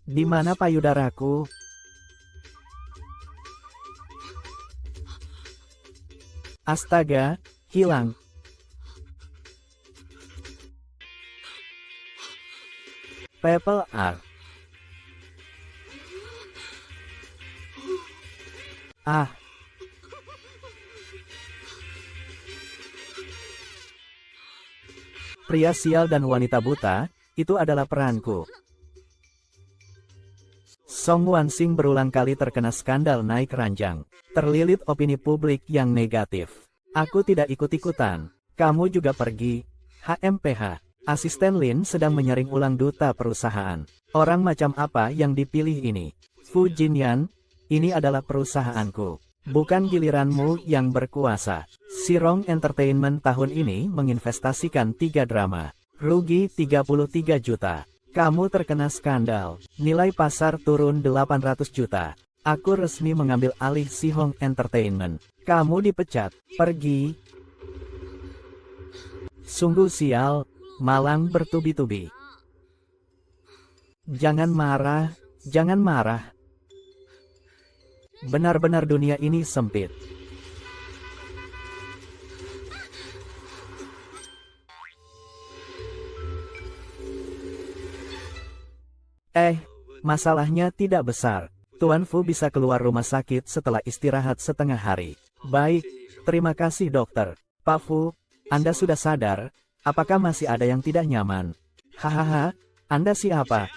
Di mana payudaraku? Astaga, hilang. Pepel R. Ah. Pria sial dan wanita buta, itu adalah peranku. Song Wansing berulang kali terkena skandal naik ranjang. Terlilit opini publik yang negatif. Aku tidak ikut-ikutan. Kamu juga pergi. HMPH. Asisten Lin sedang menyaring ulang duta perusahaan. Orang macam apa yang dipilih ini? Fu Jinyan, ini adalah perusahaanku. Bukan giliranmu yang berkuasa. Sirong Entertainment tahun ini menginvestasikan 3 drama. Rugi 33 juta. Kamu terkena skandal. Nilai pasar turun 800 juta. Aku resmi mengambil alih Sihong Entertainment. Kamu dipecat. Pergi. Sungguh sial. Malang bertubi-tubi. Jangan marah. Jangan marah. Benar-benar dunia ini sempit. Masalahnya tidak besar. Tuan Fu bisa keluar rumah sakit setelah istirahat setengah hari. Baik, terima kasih dokter. Pak Fu, Anda sudah sadar? Apakah masih ada yang tidak nyaman? Hahaha, Anda siapa?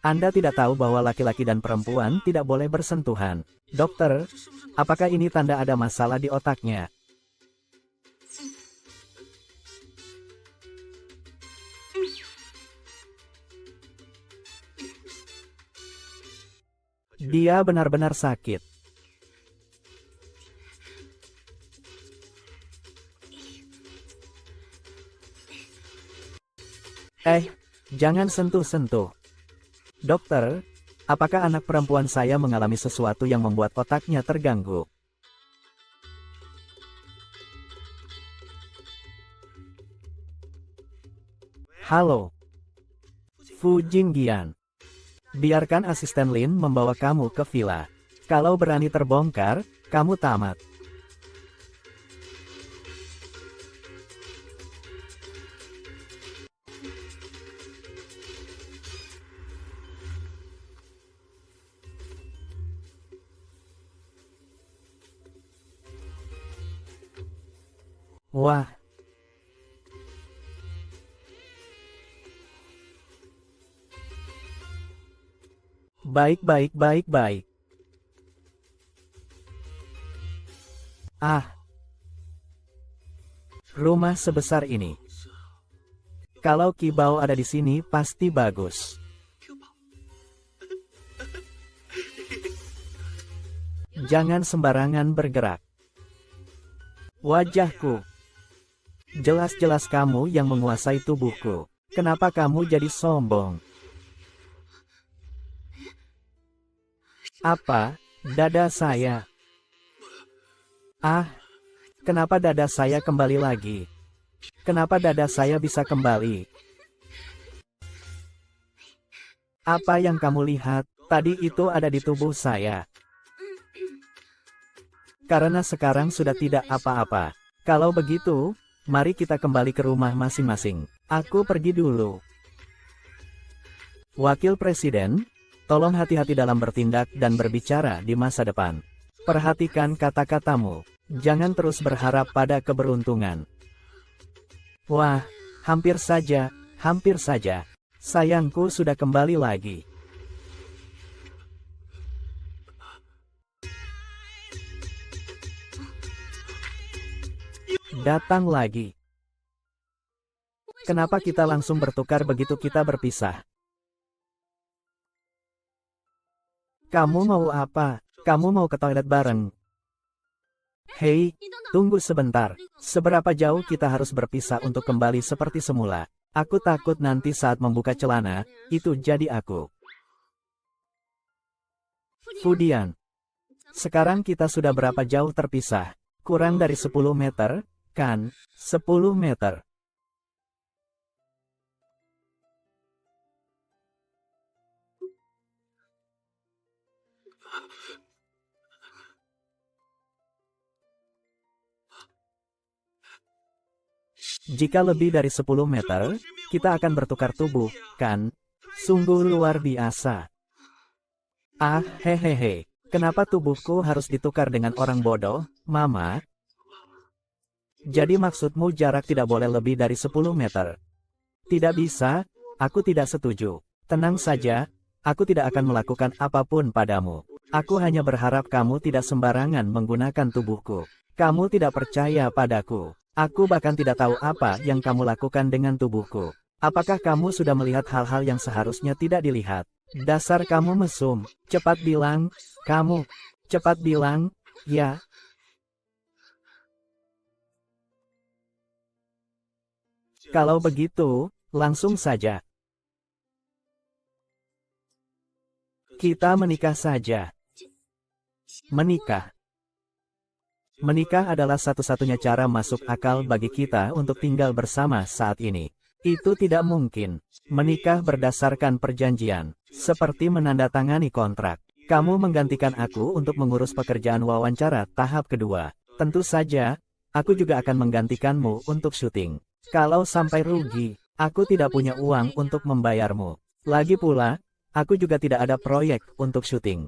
Anda tidak tahu bahwa laki-laki dan perempuan tidak boleh bersentuhan. Dokter, apakah ini tanda ada masalah di otaknya? Dia benar-benar sakit. Jangan sentuh-sentuh. Dokter, apakah anak perempuan saya mengalami sesuatu yang membuat otaknya terganggu? Halo. Fu Jingyan. Biarkan asisten Lin membawa kamu ke villa. Kalau berani terbongkar, kamu tamat. Wah. Baik. Rumah sebesar ini. Kalau Kibao ada di sini pasti bagus. Jangan sembarangan bergerak. Wajahku. Jelas-jelas kamu yang menguasai tubuhku. Kenapa kamu jadi sombong? Apa? Dada saya. Kenapa dada saya kembali lagi? Kenapa dada saya bisa kembali? Apa yang kamu lihat, tadi itu ada di tubuh saya. Karena sekarang sudah tidak apa-apa. Kalau begitu, mari kita kembali ke rumah masing-masing. Aku pergi dulu. Wakil Presiden, tolong hati-hati dalam bertindak dan berbicara di masa depan. Perhatikan kata-katamu. Jangan terus berharap pada keberuntungan. Wah, hampir saja. Sayangku sudah kembali lagi. Datang lagi. Kenapa kita langsung bertukar begitu kita berpisah? Kamu mau apa? Kamu mau ke toilet bareng? Hei, tunggu sebentar. Seberapa jauh kita harus berpisah untuk kembali seperti semula? Aku takut nanti saat membuka celana, itu jadi aku. Fudian. Sekarang kita sudah berapa jauh terpisah? Kurang dari 10 meter, kan? 10 meter. Jika lebih dari 10 meter, kita akan bertukar tubuh, kan? Sungguh luar biasa. Ah, hehehe. Kenapa tubuhku harus ditukar dengan orang bodoh, Mama? Jadi maksudmu jarak tidak boleh lebih dari 10 meter? Tidak bisa, aku tidak setuju. Tenang saja, aku tidak akan melakukan apapun padamu. Aku hanya berharap kamu tidak sembarangan menggunakan tubuhku. Kamu tidak percaya padaku. Aku bahkan tidak tahu apa yang kamu lakukan dengan tubuhku. Apakah kamu sudah melihat hal-hal yang seharusnya tidak dilihat? Dasar kamu mesum. Cepat bilang, kamu. Cepat bilang, ya. Kalau begitu, langsung saja. Kita menikah saja. Menikah. Menikah adalah satu-satunya cara masuk akal bagi kita untuk tinggal bersama saat ini. Itu tidak mungkin. Menikah berdasarkan perjanjian, seperti menandatangani kontrak. Kamu menggantikan aku untuk mengurus pekerjaan wawancara tahap kedua. Tentu saja, aku juga akan menggantikanmu untuk syuting. Kalau sampai rugi, aku tidak punya uang untuk membayarmu. Lagi pula, aku juga tidak ada proyek untuk syuting.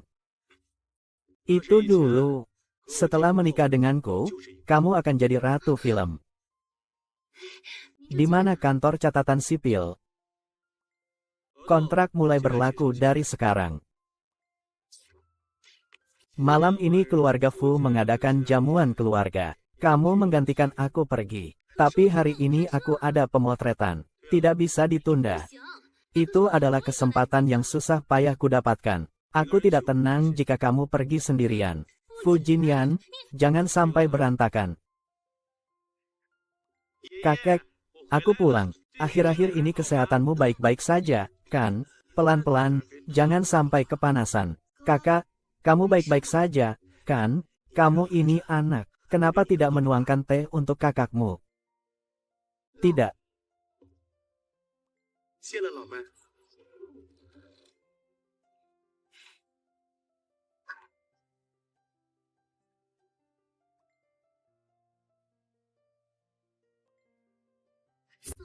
Itu dulu. Setelah menikah denganku, kamu akan jadi ratu film. Di mana kantor catatan sipil? Kontrak mulai berlaku dari sekarang. Malam ini keluarga Fu mengadakan jamuan keluarga. Kamu menggantikan aku pergi. Tapi hari ini aku ada pemotretan. Tidak bisa ditunda. Itu adalah kesempatan yang susah payah kudapatkan. Aku tidak tenang jika kamu pergi sendirian. Fu Jinyan, jangan sampai berantakan. Kakek, aku pulang. Akhir-akhir ini kesehatanmu baik-baik saja, kan? Pelan-pelan, jangan sampai kepanasan. Kakak, kamu baik-baik saja, kan? Kamu ini anak. Kenapa tidak menuangkan teh untuk kakakmu? Tidak.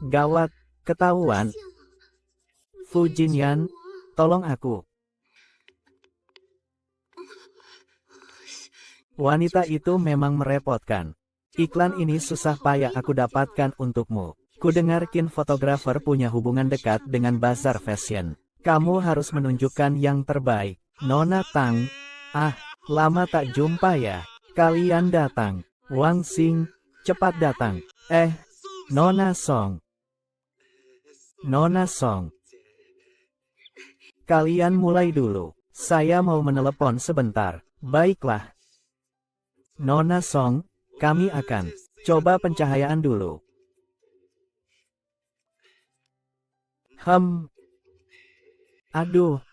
Gawat, ketahuan. Fu Jinyan, tolong aku. Wanita itu memang merepotkan. Iklan ini susah payah aku dapatkan untukmu. Kudengar Kin fotografer punya hubungan dekat dengan bazar fashion. Kamu harus menunjukkan yang terbaik. Nona Tang. Ah, lama tak jumpa ya. Kalian datang. Wang Xing, cepat datang. Nona Song. Nona Song. Kalian mulai dulu. Saya mau menelepon sebentar. Baiklah. Nona Song, kami akan coba pencahayaan dulu. Aduh.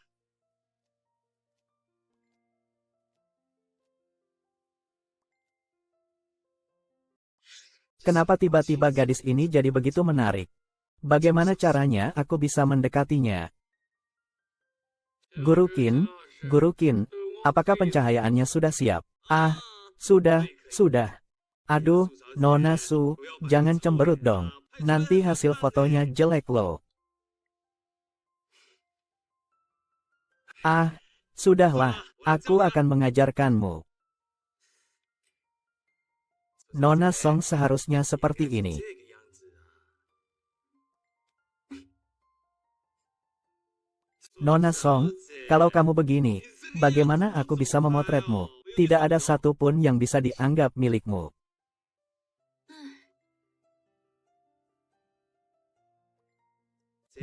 Kenapa tiba-tiba gadis ini jadi begitu menarik? Bagaimana caranya aku bisa mendekatinya? Guru Qin, apakah pencahayaannya sudah siap? Ah, sudah. Aduh, Nona Su, jangan cemberut dong. Nanti hasil fotonya jelek loh. Ah, sudahlah, aku akan mengajarkanmu. Nona Song seharusnya seperti ini. Nona Song, kalau kamu begini, bagaimana aku bisa memotretmu? Tidak ada satupun yang bisa dianggap milikmu.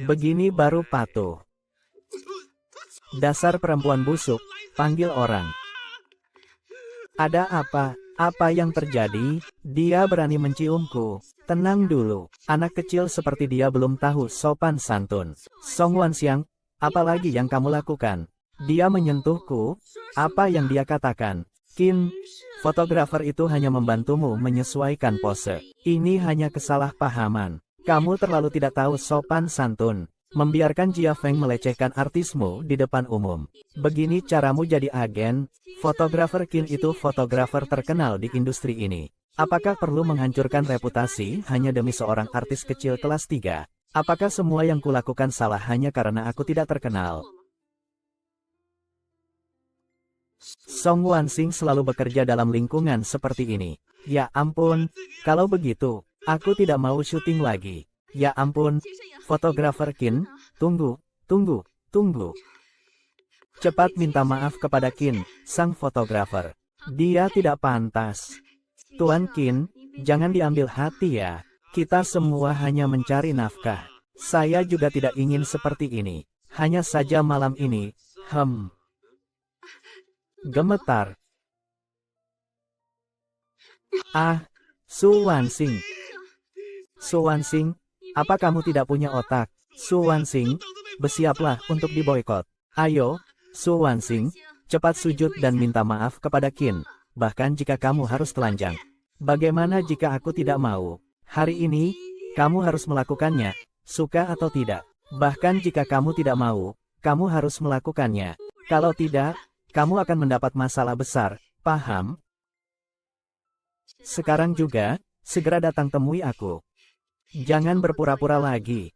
Begini baru patuh. Dasar perempuan busuk, panggil orang. Ada apa? Apa yang terjadi? Dia berani menciumku. Tenang dulu. Anak kecil seperti dia belum tahu sopan santun. Song Wanxiang, apalagi yang kamu lakukan? Dia menyentuhku. Apa yang dia katakan? Qin, fotografer itu hanya membantumu menyesuaikan pose. Ini hanya kesalahpahaman. Kamu terlalu tidak tahu sopan santun. Membiarkan Jia Feng melecehkan artismu di depan umum. Begini caramu jadi agen? Fotografer Qin itu fotografer terkenal di industri ini. Apakah perlu menghancurkan reputasi hanya demi seorang artis kecil kelas 3? Apakah semua yang kulakukan salah hanya karena aku tidak terkenal? Song Wansing selalu bekerja dalam lingkungan seperti ini. Ya ampun, kalau begitu, aku tidak mau syuting lagi. Ya ampun, fotografer Qin, tunggu. Cepat minta maaf kepada Qin, sang fotografer. Dia tidak pantas. Tuan Qin, jangan diambil hati ya. Kita semua hanya mencari nafkah. Saya juga tidak ingin seperti ini. Hanya saja malam ini, gemetar. Ah, Su Wansing. Su Wansing, apa kamu tidak punya otak? Su Wansing, bersiaplah untuk diboikot. Ayo, Su Wansing, cepat sujud dan minta maaf kepada Qin, bahkan jika kamu harus telanjang. Bagaimana jika aku tidak mau? Hari ini, kamu harus melakukannya, suka atau tidak. Bahkan jika kamu tidak mau, kamu harus melakukannya. Kalau tidak, kamu akan mendapat masalah besar, paham? Sekarang juga, segera datang temui aku. Jangan berpura-pura lagi.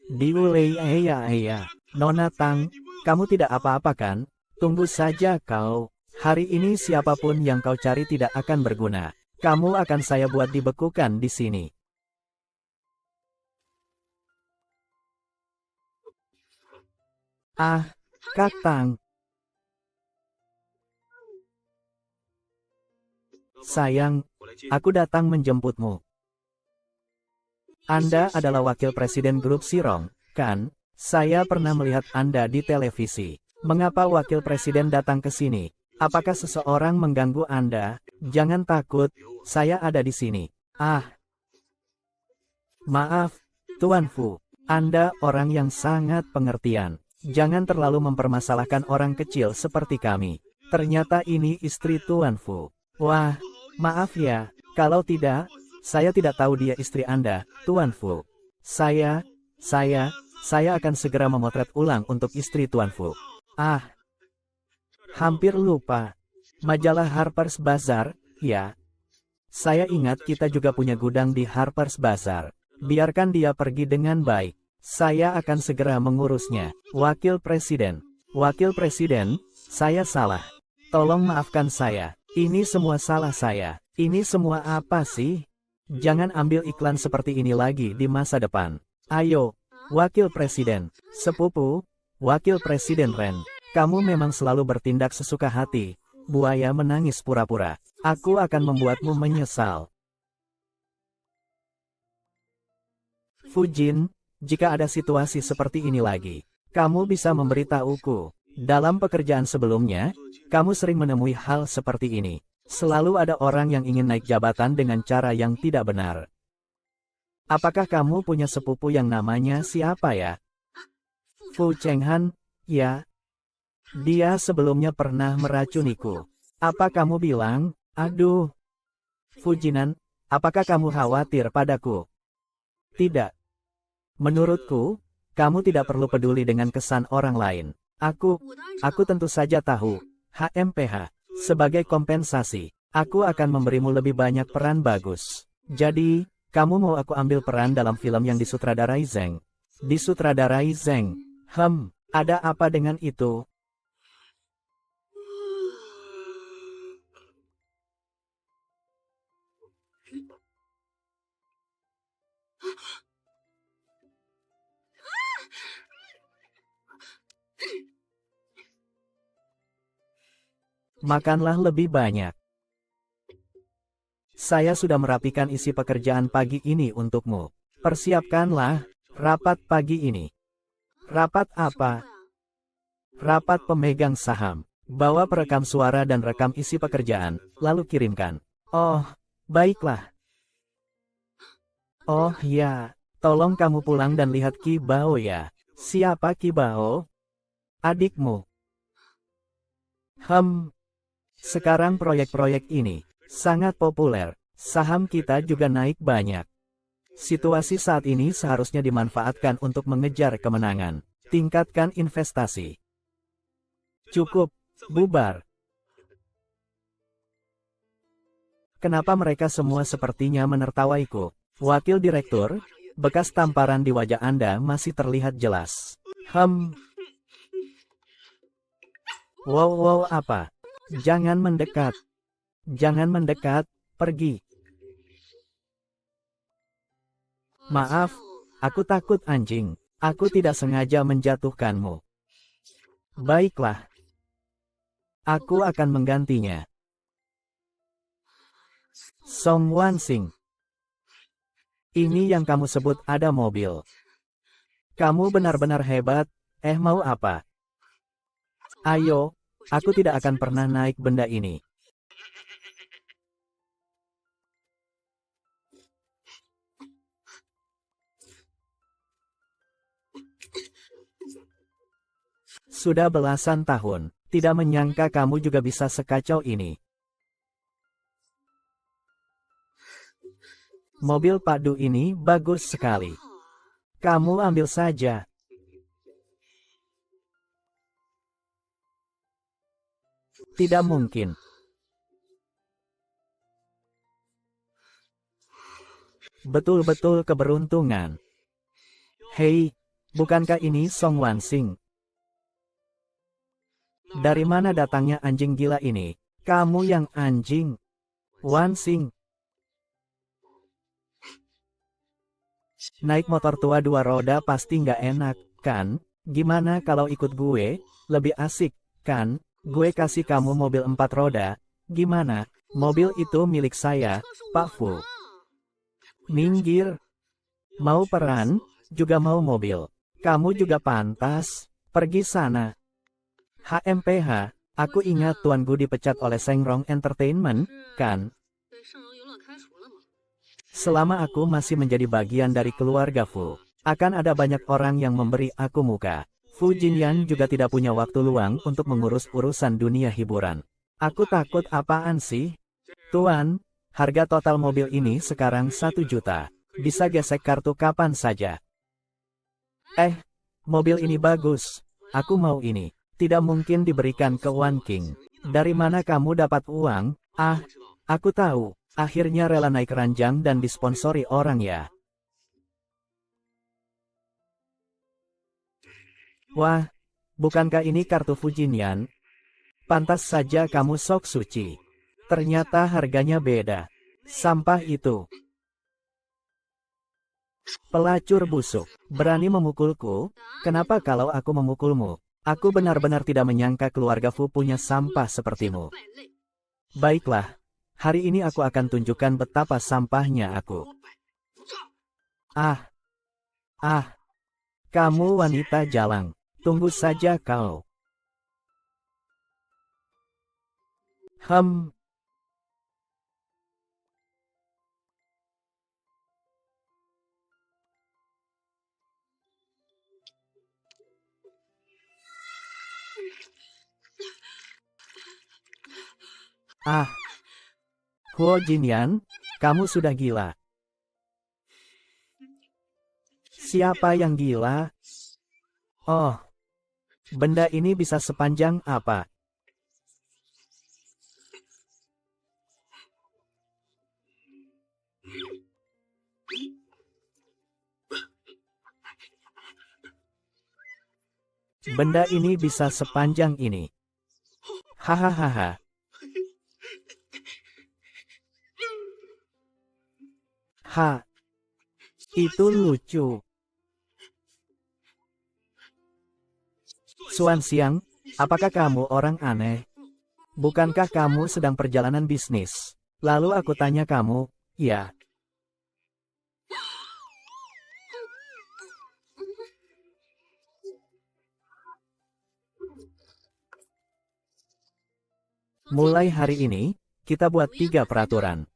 Diulei Eya. Nona Tang, kamu tidak apa-apa kan? Tunggu saja kau. Hari ini siapapun yang kau cari tidak akan berguna. Kamu akan saya buat dibekukan di sini. Ah, Kakang. Sayang, aku datang menjemputmu. Anda adalah wakil presiden grup Sirong, kan? Saya pernah melihat Anda di televisi. Mengapa wakil presiden datang ke sini? Apakah seseorang mengganggu Anda? Jangan takut, saya ada di sini. Ah, maaf, Tuan Fu. Anda orang yang sangat pengertian. Jangan terlalu mempermasalahkan orang kecil seperti kami. Ternyata ini istri Tuan Fu. Wah, maaf ya, kalau tidak, saya tidak tahu dia istri Anda, Tuan Fu. Saya akan segera memotret ulang untuk istri Tuan Fu. Ah, hampir lupa. Majalah Harper's Bazaar, ya. Saya ingat kita juga punya gudang di Harper's Bazaar. Biarkan dia pergi dengan baik. Saya akan segera mengurusnya. Wakil Presiden, saya salah. Tolong maafkan saya. Ini semua salah saya. Ini semua apa sih? Jangan ambil iklan seperti ini lagi di masa depan. Ayo, Wakil Presiden, sepupu, Wakil Presiden Ren. Kamu memang selalu bertindak sesuka hati. Buaya menangis pura-pura. Aku akan membuatmu menyesal. Fujin, jika ada situasi seperti ini lagi, kamu bisa memberitahuku. Dalam pekerjaan sebelumnya, kamu sering menemui hal seperti ini. Selalu ada orang yang ingin naik jabatan dengan cara yang tidak benar. Apakah kamu punya sepupu yang namanya siapa ya? Fu Chenghan, ya. Dia sebelumnya pernah meracuniku. Apa kamu bilang? Aduh. Fujinan, apakah kamu khawatir padaku? Tidak. Menurutku, kamu tidak perlu peduli dengan kesan orang lain. Aku tentu saja tahu. HMPH. Sebagai kompensasi, aku akan memberimu lebih banyak peran bagus. Jadi, kamu mau aku ambil peran dalam film yang disutradarai Zeng? Disutradarai Zeng? Ada apa dengan itu? Makanlah lebih banyak. Saya sudah merapikan isi pekerjaan pagi ini untukmu. Persiapkanlah rapat pagi ini. Rapat apa? Rapat pemegang saham. Bawa perekam suara dan rekam isi pekerjaan, lalu kirimkan. Oh, baiklah. Oh ya, tolong kamu pulang dan lihat Qi Bao ya. Siapa Qi Bao? Adikmu. Sekarang proyek-proyek ini sangat populer. Saham kita juga naik banyak. Situasi saat ini seharusnya dimanfaatkan untuk mengejar kemenangan. Tingkatkan investasi. Cukup, bubar. Kenapa mereka semua sepertinya menertawaiku? Wakil Direktur, bekas tamparan di wajah Anda masih terlihat jelas. Wow, apa? Jangan mendekat. Jangan mendekat, pergi. Maaf, aku takut anjing. Aku tidak sengaja menjatuhkanmu. Baiklah. Aku akan menggantinya. Song Wansing. Ini yang kamu sebut ada mobil. Kamu benar-benar hebat, mau apa? Ayo, aku tidak akan pernah naik benda ini. Sudah belasan tahun, tidak menyangka kamu juga bisa sekacau ini. Mobil padu ini bagus sekali. Kamu ambil saja. Tidak mungkin. Betul-betul keberuntungan. Hei, bukankah ini Song Wansing? Dari mana datangnya anjing gila ini? Kamu yang anjing. Wansing. Naik motor tua dua roda pasti nggak enak, kan? Gimana kalau ikut gue? Lebih asik, kan? Gue kasih kamu mobil 4 roda. Gimana? Mobil itu milik saya, Pak Fu. Minggir. Mau peran, juga mau mobil. Kamu juga pantas. Pergi sana. HMPH, aku ingat Tuan Gu dipecat oleh Sengrong Entertainment, kan? Selama aku masih menjadi bagian dari keluarga Fu, akan ada banyak orang yang memberi aku muka. Fu Jinyan juga tidak punya waktu luang untuk mengurus urusan dunia hiburan. Aku takut apaan sih? Tuan, harga total mobil ini sekarang 1 juta. Bisa gesek kartu kapan saja. Mobil ini bagus. Aku mau ini. Tidak mungkin diberikan ke Wan King. Dari mana kamu dapat uang? Aku tahu. Akhirnya rela naik ranjang dan disponsori orang ya. Wah, bukankah ini kartu Fujinyan? Pantas saja kamu sok suci. Ternyata harganya beda. Sampah itu. Pelacur busuk. Berani memukulku? Kenapa kalau aku memukulmu? Aku benar-benar tidak menyangka keluarga Fu punya sampah sepertimu. Baiklah, hari ini aku akan tunjukkan betapa sampahnya aku. Kamu wanita jalang. Tunggu saja kau. Huo Jinyan, kamu sudah gila. Siapa yang gila? Oh, benda ini bisa sepanjang apa? Benda ini bisa sepanjang ini. Hahaha. Itu lucu. Suan Xiang, apakah kamu orang aneh? Bukankah kamu sedang perjalanan bisnis? Lalu aku tanya kamu, ya. Mulai hari ini, kita buat 3 peraturan.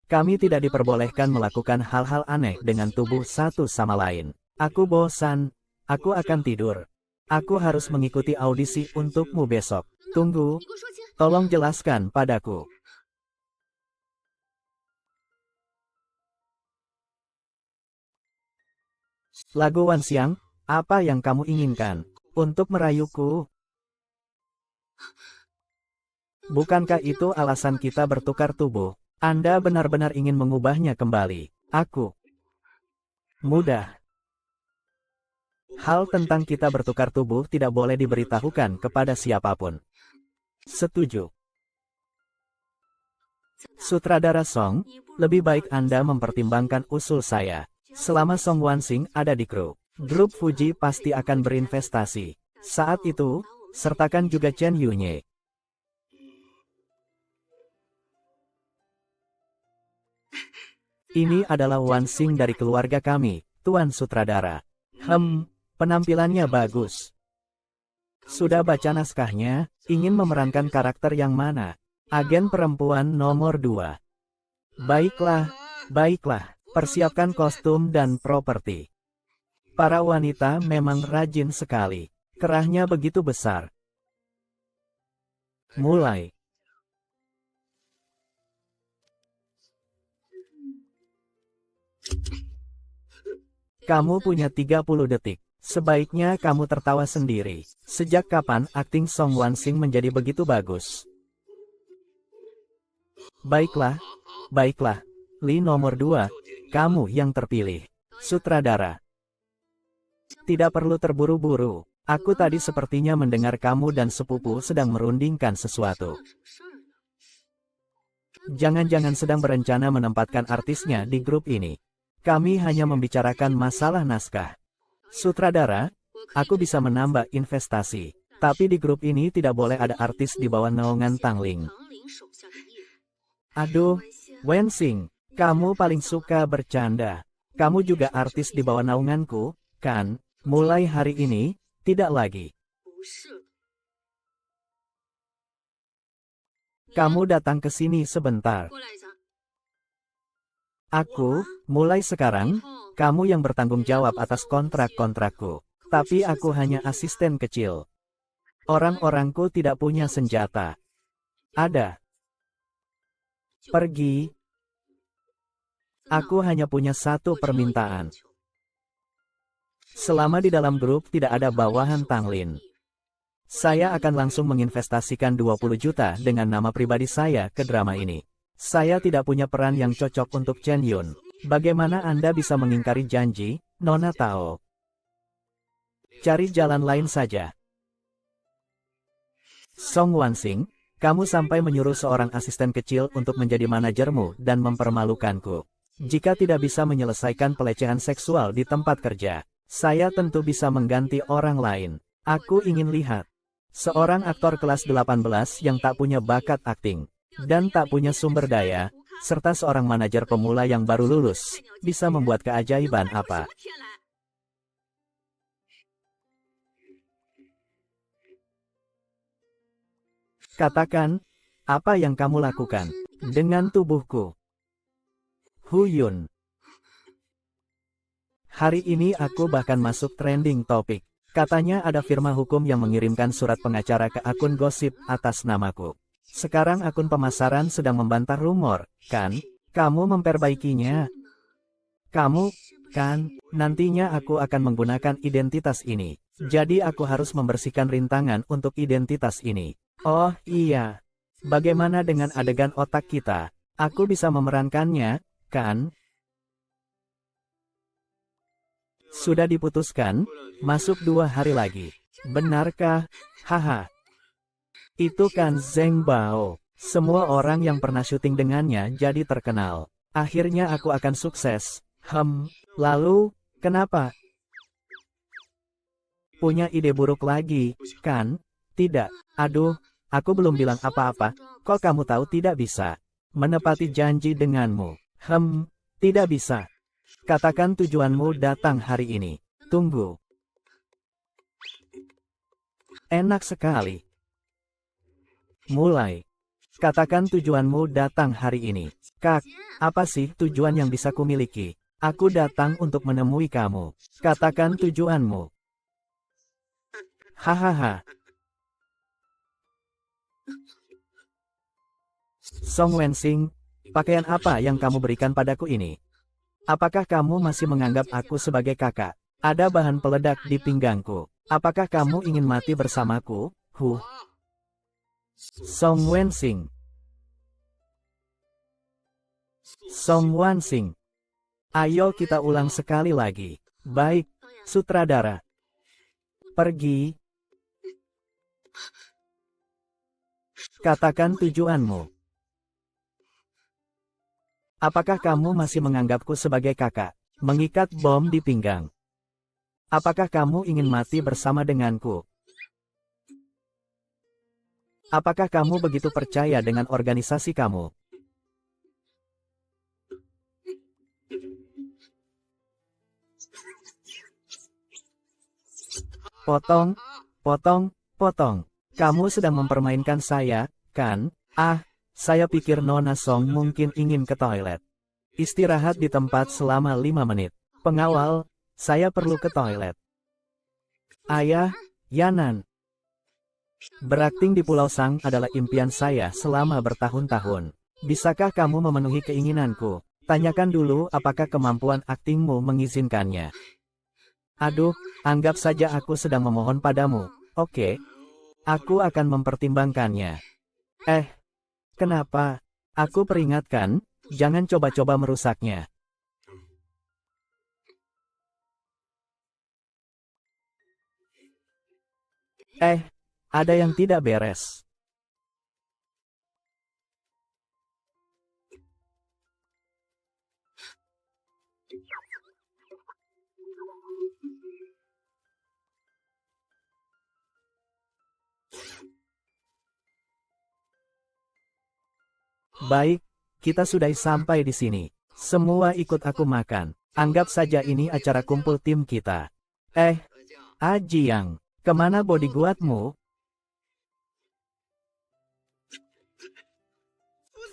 Kami tidak diperbolehkan melakukan hal-hal aneh dengan tubuh satu sama lain. Aku bosan. Aku akan tidur. Aku harus mengikuti audisi untukmu besok. Tunggu. Tolong jelaskan padaku. Lagu Wan Xiang, apa yang kamu inginkan? Untuk merayuku? Bukankah itu alasan kita bertukar tubuh? Anda benar-benar ingin mengubahnya kembali. Aku. Mudah. Hal tentang kita bertukar tubuh tidak boleh diberitahukan kepada siapapun. Setuju. Sutradara Song, lebih baik Anda mempertimbangkan usul saya. Selama Song Wanxing ada di kru, grup Fuji pasti akan berinvestasi. Saat itu, sertakan juga Chen Yunye. Ini adalah Wanxing dari keluarga kami, Tuan Sutradara. Penampilannya bagus. Sudah baca naskahnya, ingin memerankan karakter yang mana? Agen perempuan nomor 2. Baiklah, baiklah, persiapkan kostum dan properti. Para wanita memang rajin sekali. Kerahnya begitu besar. Mulai. Kamu punya 30 detik. Sebaiknya kamu tertawa sendiri. Sejak kapan akting Song Wanxing menjadi begitu bagus? Baiklah, baiklah. Li nomor 2, kamu yang terpilih. Sutradara. Tidak perlu terburu-buru. Aku tadi sepertinya mendengar kamu dan sepupu sedang merundingkan sesuatu. Jangan-jangan sedang berencana menempatkan artisnya di grup ini. Kami hanya membicarakan masalah naskah. Sutradara, aku bisa menambah investasi. Tapi di grup ini tidak boleh ada artis di bawah naungan Tangling. Aduh, Wanxing, kamu paling suka bercanda. Kamu juga artis di bawah naunganku, kan? Mulai hari ini, tidak lagi. Kamu datang ke sini sebentar. Aku, mulai sekarang, kamu yang bertanggung jawab atas kontrak-kontrakku. Tapi aku hanya asisten kecil. Orang-orangku tidak punya senjata. Ada. Pergi. Aku hanya punya satu permintaan. Selama di dalam grup tidak ada bawahan Tanglin, saya akan langsung menginvestasikan 20 juta dengan nama pribadi saya ke drama ini. Saya tidak punya peran yang cocok untuk Chen Yun. Bagaimana Anda bisa mengingkari janji, Nona Tao? Cari jalan lain saja. Song Wanxing, kamu sampai menyuruh seorang asisten kecil untuk menjadi manajermu dan mempermalukanku. Jika tidak bisa menyelesaikan pelecehan seksual di tempat kerja, saya tentu bisa mengganti orang lain. Aku ingin lihat seorang aktor kelas 18 yang tak punya bakat akting dan tak punya sumber daya, serta seorang manajer pemula yang baru lulus, bisa membuat keajaiban apa. Katakan, apa yang kamu lakukan dengan tubuhku? Hu Yun. Hari ini aku bahkan masuk trending topik. Katanya ada firma hukum yang mengirimkan surat pengacara ke akun gosip atas namaku. Sekarang akun pemasaran sedang membantah rumor, kan? Kamu memperbaikinya. Kamu, kan? Nantinya aku akan menggunakan identitas ini. Jadi aku harus membersihkan rintangan untuk identitas ini. Oh iya. Bagaimana dengan adegan otak kita? Aku bisa memerankannya, kan? Sudah diputuskan, masuk 2 hari lagi. Benarkah? Haha. Itu kan Zheng Bao. Semua orang yang pernah syuting dengannya jadi terkenal. Akhirnya aku akan sukses. Lalu, kenapa? Punya ide buruk lagi, kan? Tidak. Aduh, aku belum bilang apa-apa. Kok kamu tahu tidak bisa menepati janji denganmu? Tidak bisa. Katakan tujuanmu datang hari ini. Tunggu. Enak sekali. Mulai. Katakan tujuanmu datang hari ini. Kak, apa sih tujuan yang bisa kumiliki? Aku datang untuk menemui kamu. Katakan tujuanmu. Hahaha. Song Wanxing, pakaian apa yang kamu berikan padaku ini? Apakah kamu masih menganggap aku sebagai kakak? Ada bahan peledak di pinggangku. Apakah kamu ingin mati bersamaku? Song Wensing. Song Wansing. Ayo kita ulang sekali lagi. Baik, sutradara. Pergi. Katakan tujuanmu. Apakah kamu masih menganggapku sebagai kakak? Mengikat bom di pinggang. Apakah kamu ingin mati bersama denganku? Apakah kamu begitu percaya dengan organisasi kamu? Potong, potong, potong. Kamu sedang mempermainkan saya, kan? Saya pikir Nona Song mungkin ingin ke toilet. Istirahat di tempat selama 5 menit. Pengawal, saya perlu ke toilet. Ayah, Yanan. Berakting di Pulau Sang adalah impian saya selama bertahun-tahun. Bisakah kamu memenuhi keinginanku? Tanyakan dulu apakah kemampuan aktingmu mengizinkannya. Aduh, anggap saja aku sedang memohon padamu. Oke. Aku akan mempertimbangkannya. Kenapa? Aku peringatkan, jangan coba-coba merusaknya. Ada yang tidak beres. Baik, kita sudah sampai di sini. Semua ikut aku makan. Anggap saja ini acara kumpul tim kita. Ajiang, kemana bodyguardmu?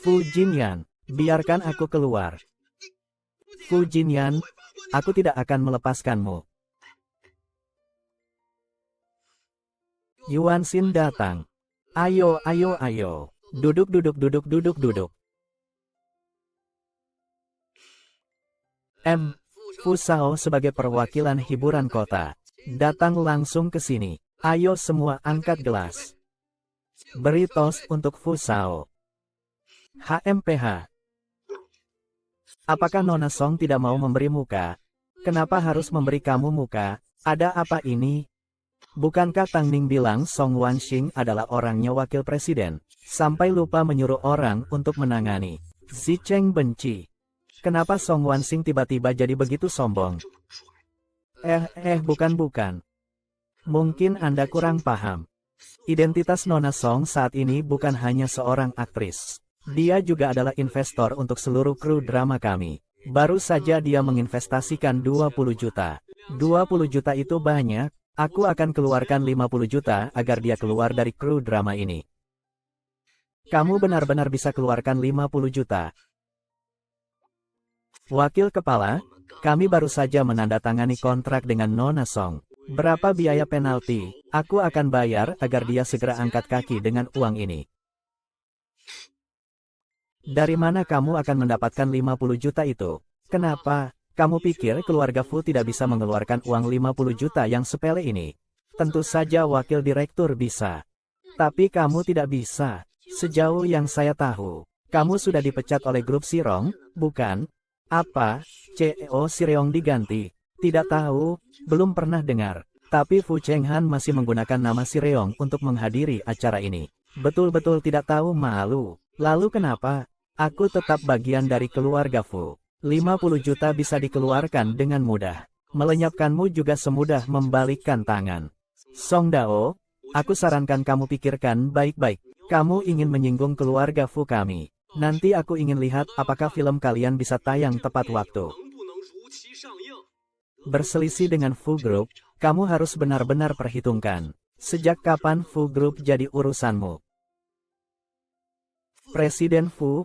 Fu Jinyan, biarkan aku keluar. Fu Jinyan, aku tidak akan melepaskanmu. Yuan Xin datang. Ayo, ayo, ayo. Duduk, duduk, duduk, duduk, duduk. Fu Shao sebagai perwakilan hiburan kota. Datang langsung ke sini. Ayo semua angkat gelas. Beri tos untuk Fu Shao. HMPH. Apakah Nona Song tidak mau memberi muka? Kenapa harus memberi kamu muka? Ada apa ini? Bukankah Tang Ning bilang Song Wanxing adalah orangnya wakil presiden? Sampai lupa menyuruh orang untuk menangani. Zicheng benci. Kenapa Song Wanxing tiba-tiba jadi begitu sombong? Bukan. Mungkin Anda kurang paham. Identitas Nona Song saat ini bukan hanya seorang aktris. Dia juga adalah investor untuk seluruh kru drama kami. Baru saja dia menginvestasikan 20 juta. 20 juta itu banyak. Aku akan keluarkan 50 juta agar dia keluar dari kru drama ini. Kamu benar-benar bisa keluarkan 50 juta. Wakil kepala, kami baru saja menandatangani kontrak dengan Nona Song. Berapa biaya penalti? Aku akan bayar agar dia segera angkat kaki dengan uang ini. Dari mana kamu akan mendapatkan 50 juta itu? Kenapa? Kamu pikir keluarga Fu tidak bisa mengeluarkan uang 50 juta yang sepele ini? Tentu saja wakil direktur bisa. Tapi kamu tidak bisa. Sejauh yang saya tahu, kamu sudah dipecat oleh grup Sirong, bukan? Apa? CEO Sirong diganti? Tidak tahu, belum pernah dengar. Tapi Fu Chenghan masih menggunakan nama Sirong untuk menghadiri acara ini. Betul-betul tidak tahu malu. Lalu kenapa? Aku tetap bagian dari keluarga Fu. 50 juta bisa dikeluarkan dengan mudah. Melenyapkanmu juga semudah membalikkan tangan. Song Dao, aku sarankan kamu pikirkan baik-baik. Kamu ingin menyinggung keluarga Fu kami. Nanti aku ingin lihat apakah film kalian bisa tayang tepat waktu. Berselisih dengan Fu Group, kamu harus benar-benar perhitungkan. Sejak kapan Fu Group jadi urusanmu? Presiden Fu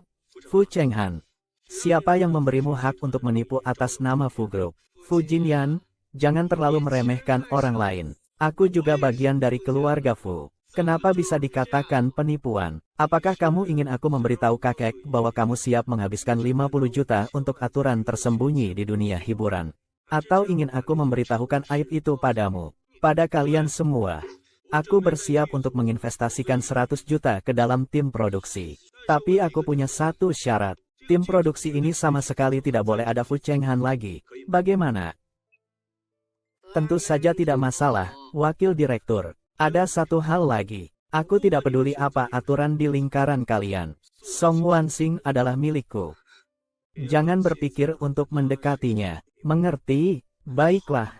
Chenghan. Siapa yang memberimu hak untuk menipu atas nama Fu Group? Fu Jinyan, jangan terlalu meremehkan orang lain. Aku juga bagian dari keluarga Fu. Kenapa bisa dikatakan penipuan? Apakah kamu ingin aku memberitahu kakek bahwa kamu siap menghabiskan 50 juta untuk aturan tersembunyi di dunia hiburan? Atau ingin aku memberitahukan aib itu padamu? Pada kalian semua. Aku bersiap untuk menginvestasikan 100 juta ke dalam tim produksi. Tapi aku punya satu syarat. Tim produksi ini sama sekali tidak boleh ada Fu Chenghan lagi. Bagaimana? Tentu saja tidak masalah, Wakil Direktur. Ada satu hal lagi. Aku tidak peduli apa aturan di lingkaran kalian. Song Wansing adalah milikku. Jangan berpikir untuk mendekatinya. Mengerti? Baiklah.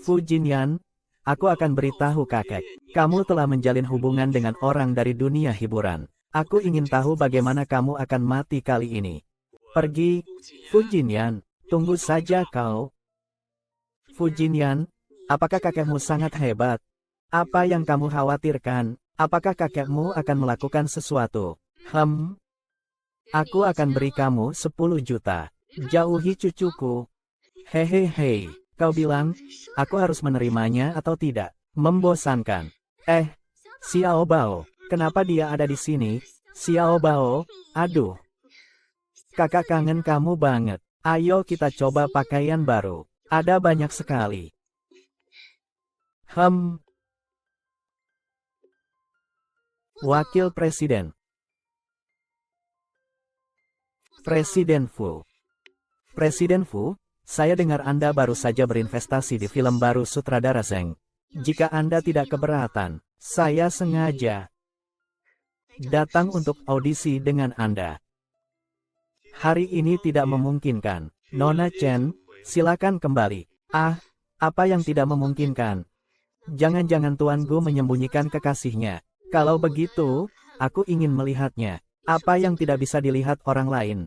Fu Jinyan, aku akan beritahu kakek. Kamu telah menjalin hubungan dengan orang dari dunia hiburan. Aku ingin tahu bagaimana kamu akan mati kali ini. Pergi, Fu Jinyan. Tunggu saja kau. Fu Jinyan, apakah kakekmu sangat hebat? Apa yang kamu khawatirkan? Apakah kakekmu akan melakukan sesuatu? Aku akan beri kamu 10 juta. Jauhi cucuku. Hehehe, kau bilang, aku harus menerimanya atau tidak? Membosankan. Xiao Bao, kenapa dia ada di sini? Xiao Bao, aduh. Kakak kangen kamu banget. Ayo kita coba pakaian baru. Ada banyak sekali. Wakil Presiden. Presiden Fu. Presiden Fu, saya dengar Anda baru saja berinvestasi di film baru sutradara Zheng. Jika Anda tidak keberatan, saya sengaja datang untuk audisi dengan Anda. Hari ini tidak memungkinkan. Nona Chen, silakan kembali. Apa yang tidak memungkinkan? Jangan-jangan Tuan Gu menyembunyikan kekasihnya. Kalau begitu, aku ingin melihatnya. Apa yang tidak bisa dilihat orang lain?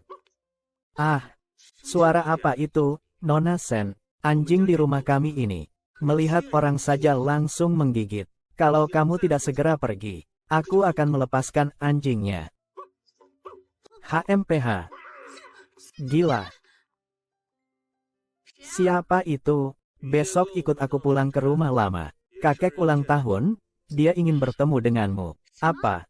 Suara apa itu, Nona Sen? Anjing di rumah kami ini. Melihat orang saja langsung menggigit. Kalau kamu tidak segera pergi, aku akan melepaskan anjingnya. HMPH. Gila. Siapa itu? Besok ikut aku pulang ke rumah lama. Kakek ulang tahun, dia ingin bertemu denganmu. Apa?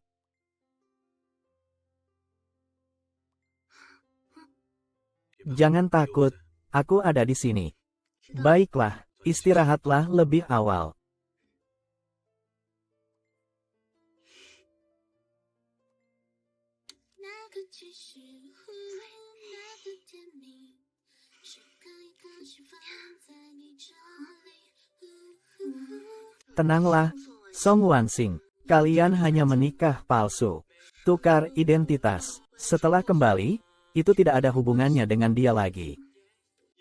Jangan takut, aku ada di sini. Baiklah, istirahatlah lebih awal. Tenanglah, Song Wansing. Kalian hanya menikah palsu. Tukar identitas. Setelah kembali, itu tidak ada hubungannya dengan dia lagi.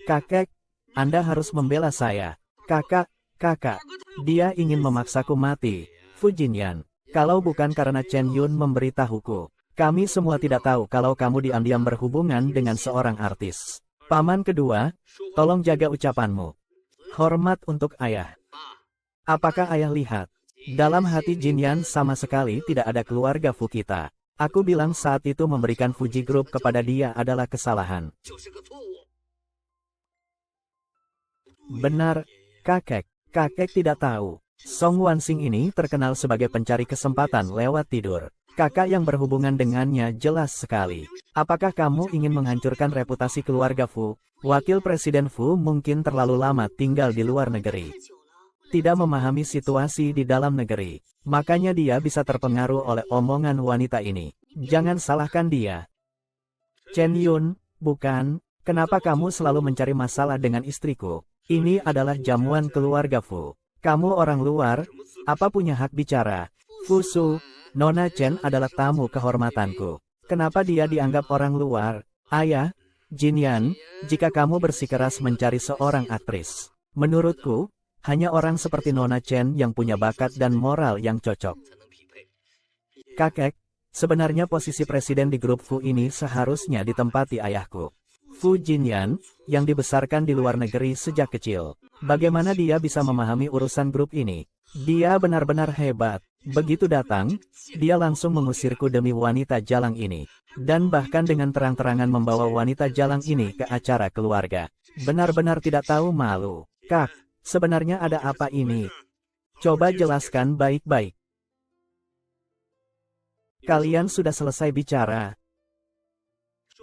Kakek, Anda harus membela saya. Kakak, dia ingin memaksaku mati. Fu Jinyan, kalau bukan karena Chen Yun memberitahuku, kami semua tidak tahu kalau kamu diam-diam berhubungan dengan seorang artis. Paman kedua, tolong jaga ucapanmu. Hormat untuk ayah. Apakah ayah lihat? Dalam hati Jinyan sama sekali tidak ada keluarga Fu kita. Aku bilang saat itu memberikan Fuji Group kepada dia adalah kesalahan. Benar, kakek. Kakek tidak tahu. Song Wansing ini terkenal sebagai pencari kesempatan lewat tidur. Kakak yang berhubungan dengannya jelas sekali. Apakah kamu ingin menghancurkan reputasi keluarga Fu? Wakil Presiden Fu mungkin terlalu lama tinggal di luar negeri. Tidak memahami situasi di dalam negeri. Makanya dia bisa terpengaruh oleh omongan wanita ini. Jangan salahkan dia. Chen Yun, bukan, kenapa kamu selalu mencari masalah dengan istriku? Ini adalah jamuan keluarga Fu. Kamu orang luar, apa punya hak bicara? Fu Su, Nona Chen adalah tamu kehormatanku. Kenapa dia dianggap orang luar? Ayah, Jinyan, jika kamu bersikeras mencari seorang aktris, menurutku, hanya orang seperti Nona Chen yang punya bakat dan moral yang cocok. Kakek, sebenarnya posisi presiden di grup Fu ini seharusnya ditempati ayahku. Fu Jinyan, yang dibesarkan di luar negeri sejak kecil. Bagaimana dia bisa memahami urusan grup ini? Dia benar-benar hebat. Begitu datang, dia langsung mengusirku demi wanita jalang ini. Dan bahkan dengan terang-terangan membawa wanita jalang ini ke acara keluarga. Benar-benar tidak tahu malu. Kak, sebenarnya ada apa ini? Coba jelaskan baik-baik. Kalian sudah selesai bicara?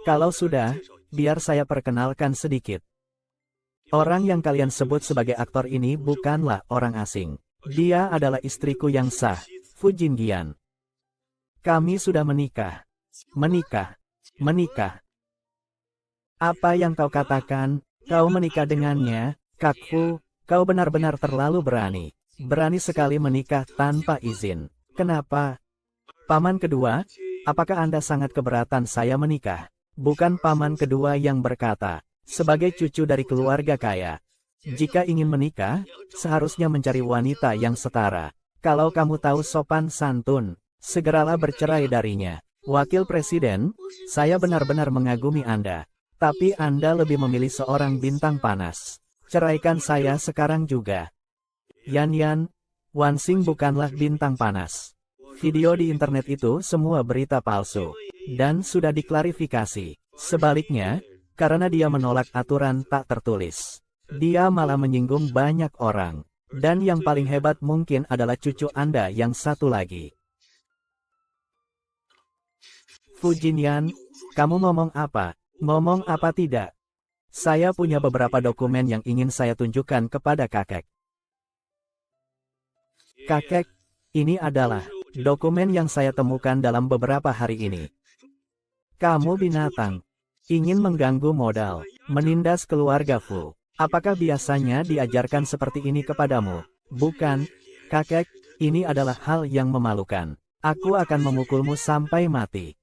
Kalau sudah, biar saya perkenalkan sedikit. Orang yang kalian sebut sebagai aktor ini bukanlah orang asing. Dia adalah istriku yang sah, Fu Jingian. Kami sudah menikah. Menikah. Menikah. Apa yang kau katakan? Kau menikah dengannya, Kak Fu? Kau benar-benar terlalu berani. Berani sekali menikah tanpa izin. Kenapa? Paman kedua, apakah Anda sangat keberatan saya menikah? Bukan paman kedua yang berkata, sebagai cucu dari keluarga kaya. Jika ingin menikah, seharusnya mencari wanita yang setara. Kalau kamu tahu sopan santun, segeralah bercerai darinya. Wakil Presiden, saya benar-benar mengagumi Anda. Tapi Anda lebih memilih seorang bintang panas. Ceraikan saya sekarang juga. Yan, Wansing bukanlah bintang panas. Video di internet itu semua berita palsu. Dan sudah diklarifikasi. Sebaliknya, karena dia menolak aturan tak tertulis. Dia malah menyinggung banyak orang. Dan yang paling hebat mungkin adalah cucu Anda yang satu lagi. Fu Jinyan, kamu ngomong apa? Ngomong apa tidak? Saya punya beberapa dokumen yang ingin saya tunjukkan kepada kakek. Kakek, ini adalah dokumen yang saya temukan dalam beberapa hari ini. Kamu binatang. Ingin mengganggu modal, menindas keluarga Fu. Apakah biasanya diajarkan seperti ini kepadamu? Bukan, kakek, ini adalah hal yang memalukan. Aku akan memukulmu sampai mati.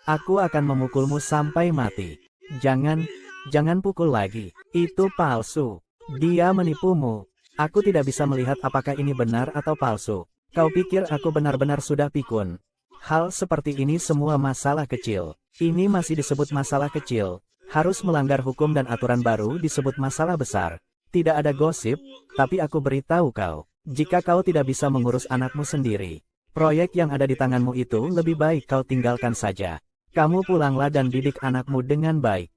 Aku akan memukulmu sampai mati. Jangan pukul lagi. Itu palsu. Dia menipumu. Aku tidak bisa melihat apakah ini benar atau palsu. Kau pikir aku benar-benar sudah pikun? Hal seperti ini semua masalah kecil. Ini masih disebut masalah kecil. Harus melanggar hukum dan aturan baru disebut masalah besar. Tidak ada gosip, tapi aku beritahu kau. Jika kau tidak bisa mengurus anakmu sendiri, proyek yang ada di tanganmu itu lebih baik kau tinggalkan saja. Kamu pulanglah dan didik anakmu dengan baik.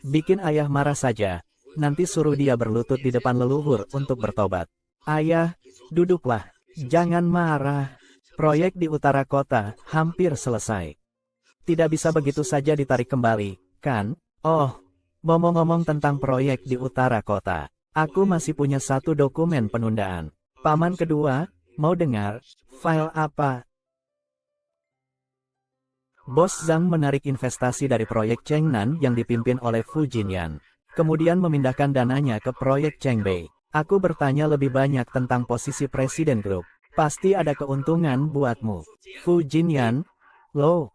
Bikin ayah marah saja. Nanti suruh dia berlutut di depan leluhur untuk bertobat. Ayah, duduklah. Jangan marah. Proyek di utara kota hampir selesai. Tidak bisa begitu saja ditarik kembali, kan? Oh, ngomong-ngomong tentang proyek di utara kota. Aku masih punya satu dokumen penundaan. Paman kedua, mau dengar? File apa? Bos Zhang menarik investasi dari proyek Chengnan yang dipimpin oleh Fu Jinyan. Kemudian memindahkan dananya ke proyek Chengbei. Aku bertanya lebih banyak tentang posisi Presiden Grup. Pasti ada keuntungan buatmu. Fu Jinyan, lo.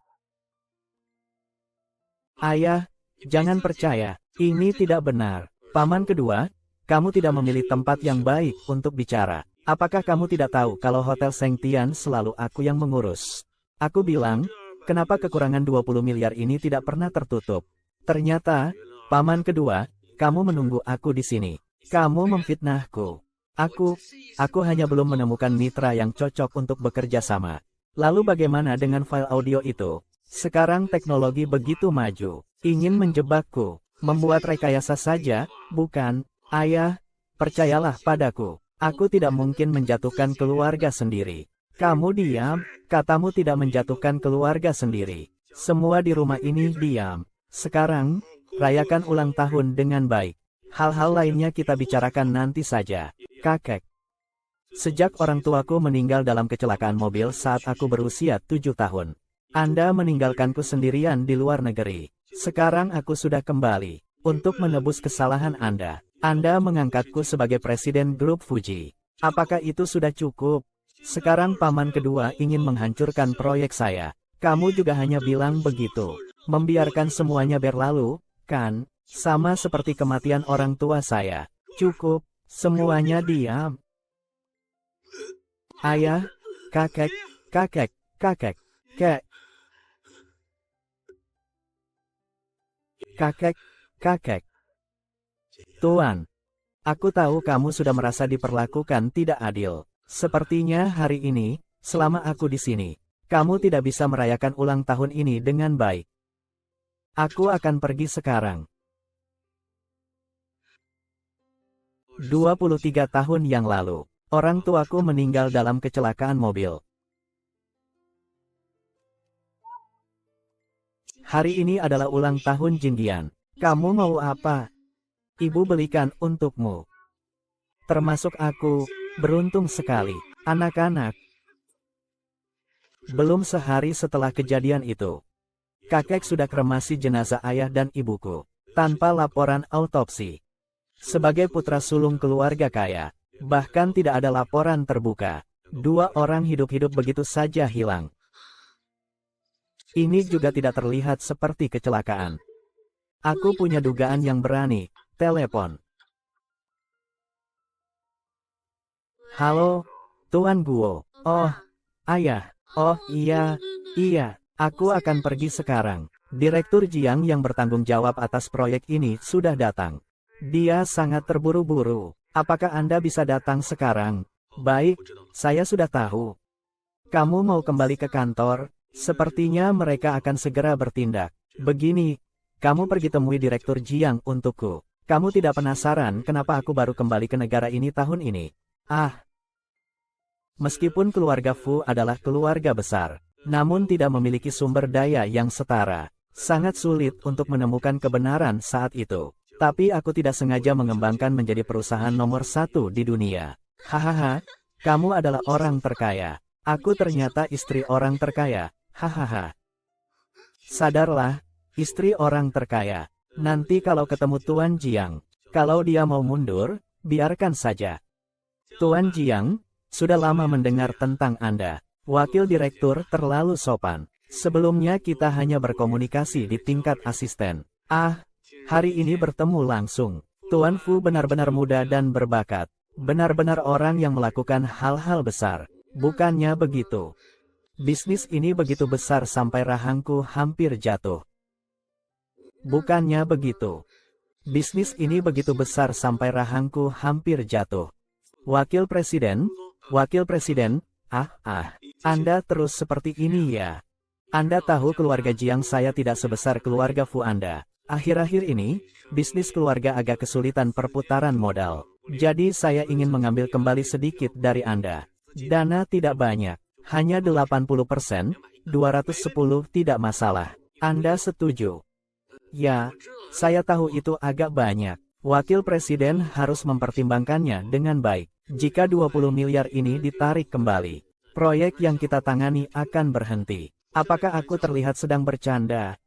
Ayah, jangan percaya. Ini tidak benar. Paman kedua, kamu tidak memilih tempat yang baik untuk bicara. Apakah kamu tidak tahu kalau Hotel Sengtian selalu aku yang mengurus? Aku bilang, kenapa kekurangan 20 miliar ini tidak pernah tertutup? Ternyata, paman kedua, kamu menunggu aku di sini. Kamu memfitnahku. Aku hanya belum menemukan mitra yang cocok untuk bekerja sama. Lalu bagaimana dengan file audio itu? Sekarang teknologi begitu maju. Ingin menjebakku. Membuat rekayasa saja, bukan? Ayah, percayalah padaku. Aku tidak mungkin menjatuhkan keluarga sendiri. Kamu diam, katamu tidak menjatuhkan keluarga sendiri. Semua di rumah ini diam. Sekarang, rayakan ulang tahun dengan baik. Hal-hal lainnya kita bicarakan nanti saja. Kakek. Sejak orang tuaku meninggal dalam kecelakaan mobil saat aku berusia 7 tahun. Anda meninggalkanku sendirian di luar negeri. Sekarang aku sudah kembali. Untuk menebus kesalahan Anda. Anda mengangkatku sebagai presiden grup Fuji. Apakah itu sudah cukup? Sekarang paman kedua ingin menghancurkan proyek saya. Kamu juga hanya bilang begitu. Membiarkan semuanya berlalu, kan? Sama seperti kematian orang tua saya. Cukup, semuanya diam. Ayah, kakek. Kakek. Tuan, aku tahu kamu sudah merasa diperlakukan tidak adil. Sepertinya hari ini, selama aku di sini, kamu tidak bisa merayakan ulang tahun ini dengan baik. Aku akan pergi sekarang. 23 tahun yang lalu, orang tuaku meninggal dalam kecelakaan mobil. Hari ini adalah ulang tahun Jingian. Kamu mau apa? Ibu belikan untukmu. Termasuk aku, beruntung sekali. Anak-anak. Belum sehari setelah kejadian itu, kakek sudah kremasi jenazah ayah dan ibuku, tanpa laporan autopsi. Sebagai putra sulung keluarga kaya, bahkan tidak ada laporan terbuka. 2 orang hidup-hidup begitu saja hilang. Ini juga tidak terlihat seperti kecelakaan. Aku punya dugaan yang berani. Telepon. Halo, Tuan Guo. Oh, ayah. Oh, iya. Aku akan pergi sekarang. Direktur Jiang yang bertanggung jawab atas proyek ini sudah datang. Dia sangat terburu-buru. Apakah Anda bisa datang sekarang? Baik, saya sudah tahu. Kamu mau kembali ke kantor? Sepertinya mereka akan segera bertindak. Begini, kamu pergi temui Direktur Jiang untukku. Kamu tidak penasaran kenapa aku baru kembali ke negara ini tahun ini? Meskipun keluarga Fu adalah keluarga besar, namun tidak memiliki sumber daya yang setara. Sangat sulit untuk menemukan kebenaran saat itu. Tapi aku tidak sengaja mengembangkan menjadi perusahaan nomor 1 di dunia. Hahaha, kamu adalah orang terkaya. Aku ternyata istri orang terkaya. Hahaha. Sadarlah, istri orang terkaya. Nanti kalau ketemu Tuan Jiang, kalau dia mau mundur, biarkan saja. Tuan Jiang, sudah lama mendengar tentang Anda. Wakil direktur terlalu sopan. Sebelumnya kita hanya berkomunikasi di tingkat asisten. Hari ini bertemu langsung. Tuan Fu benar-benar muda dan berbakat. Benar-benar orang yang melakukan hal-hal besar. Bukannya begitu. Bisnis ini begitu besar sampai rahangku hampir jatuh. Bukannya begitu. Bisnis ini begitu besar sampai rahangku hampir jatuh. Wakil Presiden, Anda terus seperti ini ya. Anda tahu keluarga Jiang saya tidak sebesar keluarga Fu Anda. Akhir-akhir ini, bisnis keluarga agak kesulitan perputaran modal. Jadi saya ingin mengambil kembali sedikit dari Anda. Dana tidak banyak, hanya 80%, 210 tidak masalah. Anda setuju? Ya, saya tahu itu agak banyak. Wakil Presiden harus mempertimbangkannya dengan baik. Jika 20 miliar ini ditarik kembali, proyek yang kita tangani akan berhenti. Apakah aku terlihat sedang bercanda?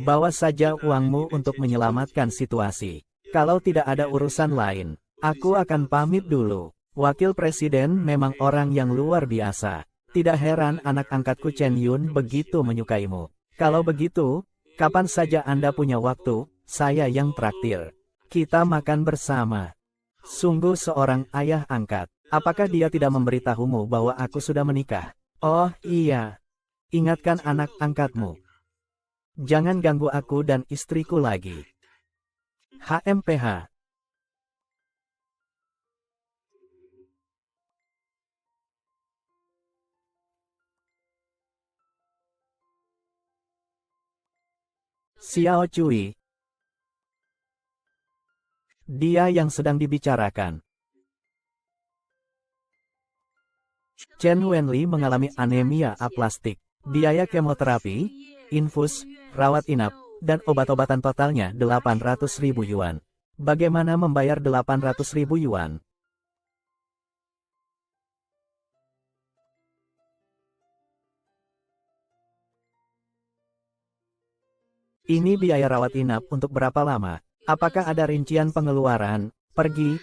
Bawa saja uangmu untuk menyelamatkan situasi. Kalau tidak ada urusan lain, aku akan pamit dulu. Wakil Presiden memang orang yang luar biasa. Tidak heran anak angkatku Chen Yun begitu menyukaimu. Kalau begitu, kapan saja Anda punya waktu, saya yang traktir. Kita makan bersama. Sungguh seorang ayah angkat. Apakah dia tidak memberitahumu bahwa aku sudah menikah? Oh iya. Ingatkan anak angkatmu. Jangan ganggu aku dan istriku lagi. HMPH. Xiao Cui. Dia yang sedang dibicarakan. Chen Wenli mengalami anemia aplastik. Biaya kemoterapi, infus, rawat inap, dan obat-obatan totalnya 800.000 yuan. Bagaimana membayar 800.000 yuan? Ini biaya rawat inap untuk berapa lama? Apakah ada rincian pengeluaran? Pergi,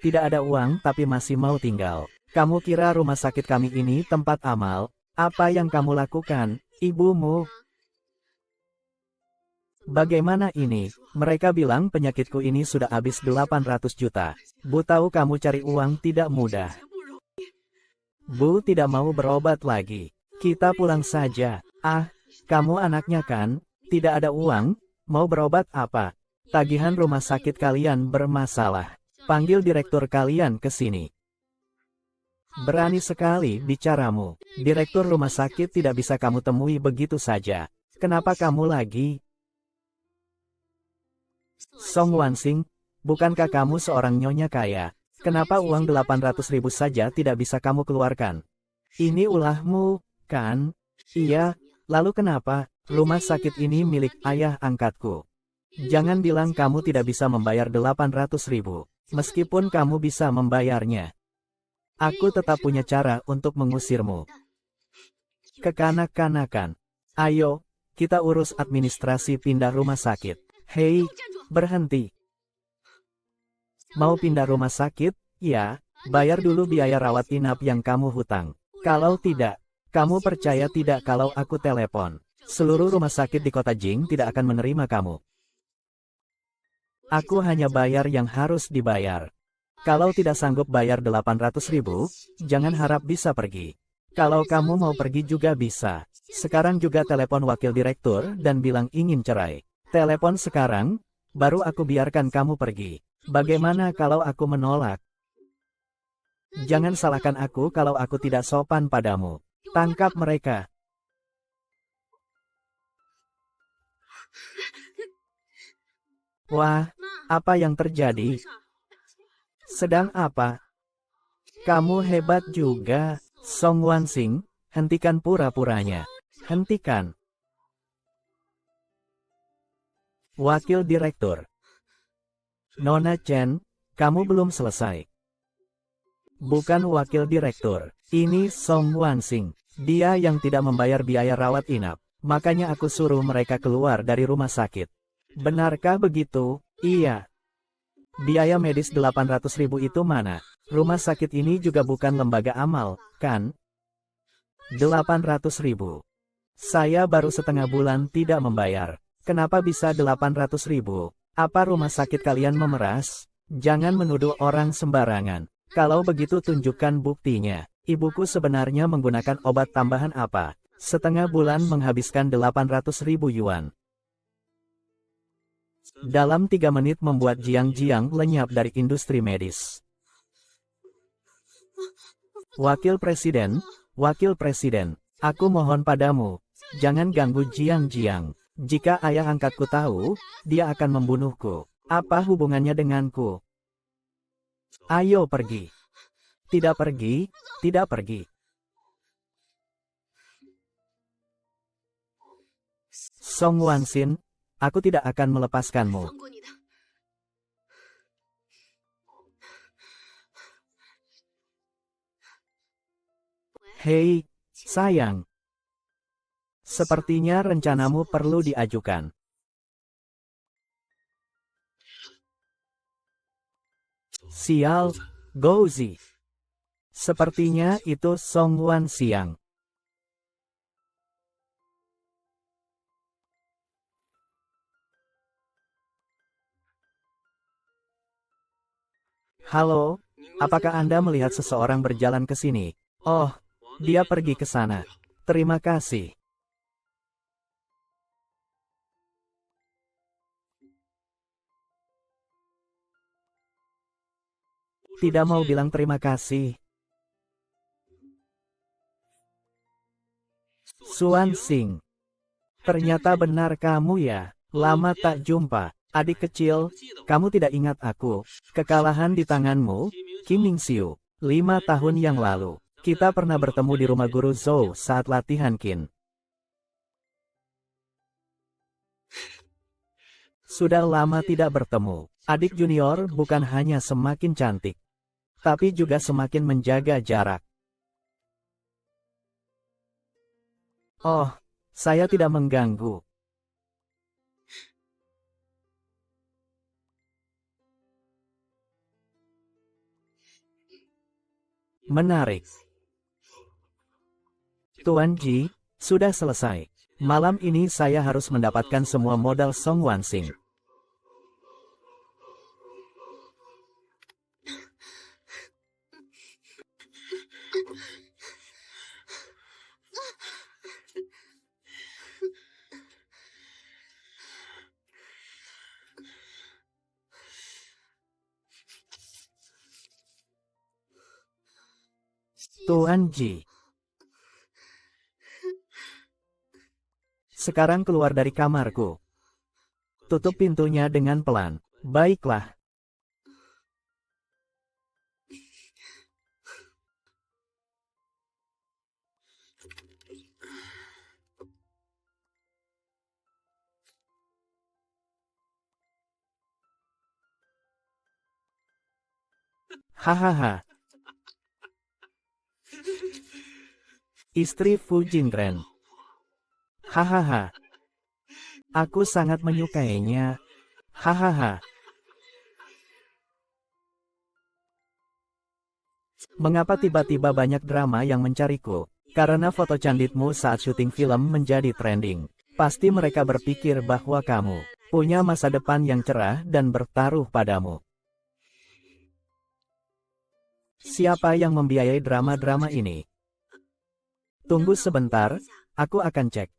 tidak ada uang tapi masih mau tinggal. Kamu kira rumah sakit kami ini tempat amal? Apa yang kamu lakukan, ibumu? Bagaimana ini? Mereka bilang penyakitku ini sudah habis 800 juta. Bu tahu kamu cari uang tidak mudah. Bu tidak mau berobat lagi. Kita pulang saja. Kamu anaknya kan? Tidak ada uang? Mau berobat apa? Tagihan rumah sakit kalian bermasalah. Panggil direktur kalian ke sini. Berani sekali bicaramu. Direktur rumah sakit tidak bisa kamu temui begitu saja. Kenapa kamu lagi? Song Wansing, bukankah kamu seorang nyonya kaya? Kenapa uang 800.000 saja tidak bisa kamu keluarkan? Ini ulahmu, kan? Iya, lalu kenapa? Rumah sakit ini milik ayah angkatku. Jangan bilang kamu tidak bisa membayar 800.000. Meskipun kamu bisa membayarnya, aku tetap punya cara untuk mengusirmu. Kekanak-kanakan. Ayo, kita urus administrasi pindah rumah sakit. Hei, berhenti. Mau pindah rumah sakit? Ya, bayar dulu biaya rawat inap yang kamu hutang. Kalau tidak, kamu percaya tidak kalau aku telepon? Seluruh rumah sakit di kota Jing tidak akan menerima kamu. Aku hanya bayar yang harus dibayar. Kalau tidak sanggup bayar 800.000, jangan harap bisa pergi. Kalau kamu mau pergi juga bisa. Sekarang juga telepon wakil direktur dan bilang ingin cerai. Telepon sekarang, baru aku biarkan kamu pergi. Bagaimana kalau aku menolak? Jangan salahkan aku kalau aku tidak sopan padamu. Tangkap mereka. Wah, apa yang terjadi? Sedang apa? Kamu hebat juga, Song Wansing. Hentikan pura-puranya. Hentikan. Wakil Direktur. Nona Chen, kamu belum selesai. Bukan wakil direktur. Ini Song Wansing. Dia yang tidak membayar biaya rawat inap. Makanya aku suruh mereka keluar dari rumah sakit. Benarkah begitu? Iya. Biaya medis 800.000 itu mana? Rumah sakit ini juga bukan lembaga amal, kan? 800.000. Saya baru setengah bulan tidak membayar. Kenapa bisa 800.000? Apa rumah sakit kalian memeras? Jangan menuduh orang sembarangan. Kalau begitu tunjukkan buktinya. Ibuku sebenarnya menggunakan obat tambahan apa? Setengah bulan menghabiskan 800.000 yuan. Dalam 3 menit membuat Jiang-Jiang lenyap dari industri medis. Wakil Presiden, aku mohon padamu, jangan ganggu Jiang-Jiang. Jika ayah angkatku tahu, dia akan membunuhku. Apa hubungannya denganku? Ayo pergi. Tidak pergi, tidak pergi. Song Wansin, aku tidak akan melepaskanmu. Hei, sayang. Sepertinya rencanamu perlu diajukan. Sial, Gouzi. Sepertinya itu Song Wanxiang. Halo, apakah Anda melihat seseorang berjalan ke sini? Oh, dia pergi ke sana. Terima kasih. Tidak mau bilang terima kasih. Suan Xing. Ternyata benar kamu ya. Lama tak jumpa. Adik kecil, kamu tidak ingat aku. Kekalahan di tanganmu, Kim Mingxiu. 5 tahun yang lalu, kita pernah bertemu di rumah guru Zhou saat latihan Qin. Sudah lama tidak bertemu. Adik junior bukan hanya semakin cantik, tapi juga semakin menjaga jarak. Oh, saya tidak mengganggu. Menarik. Tuan Ji, sudah selesai. Malam ini saya harus mendapatkan semua modal Song Wanxing. Tuan Ji. Sekarang keluar dari kamarku. Tutup pintunya dengan pelan. Baiklah. Hahaha. Istri Fu Jingren. Hahaha. Aku sangat menyukainya. Hahaha. Mengapa tiba-tiba banyak drama yang mencariku? Karena foto candidmu saat syuting film menjadi trending. Pasti mereka berpikir bahwa kamu punya masa depan yang cerah dan bertaruh padamu. Siapa yang membiayai drama-drama ini? Tunggu sebentar, aku akan cek.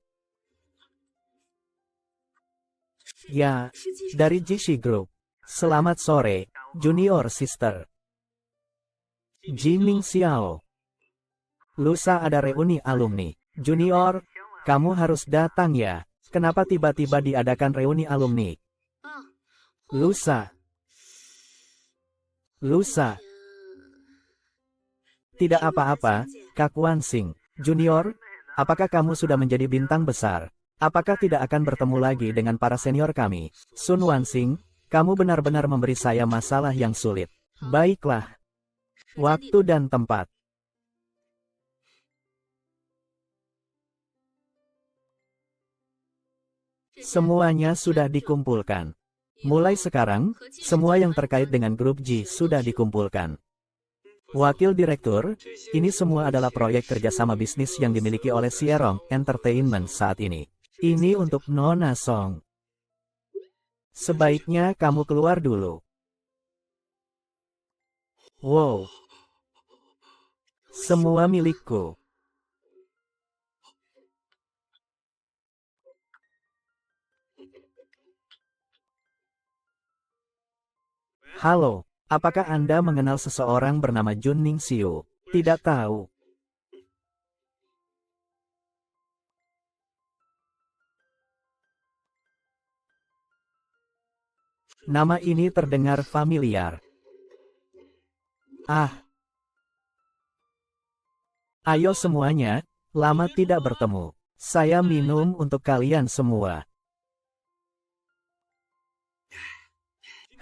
Ya, dari Jishi Group. Selamat sore, Junior Sister. Jiming Xiao. Lusa ada reuni alumni. Junior, kamu harus datang ya. Kenapa tiba-tiba diadakan reuni alumni? Lusa. Lusa. Tidak apa-apa, Kak Wansing. Junior, apakah kamu sudah menjadi bintang besar? Apakah tidak akan bertemu lagi dengan para senior kami? Sun Wansing, kamu benar-benar memberi saya masalah yang sulit. Baiklah. Waktu dan tempat. Semuanya sudah dikumpulkan. Mulai sekarang, semua yang terkait dengan grup G sudah dikumpulkan. Wakil Direktur, ini semua adalah proyek kerjasama bisnis yang dimiliki oleh Sierong Entertainment saat ini. Ini untuk Nona Song. Sebaiknya kamu keluar dulu. Wow. Semua milikku. Halo, apakah Anda mengenal seseorang bernama Jun Ning Xiu? Tidak tahu. Nama ini terdengar familiar. Ah. Ayo semuanya, lama tidak bertemu. Saya minum untuk kalian semua.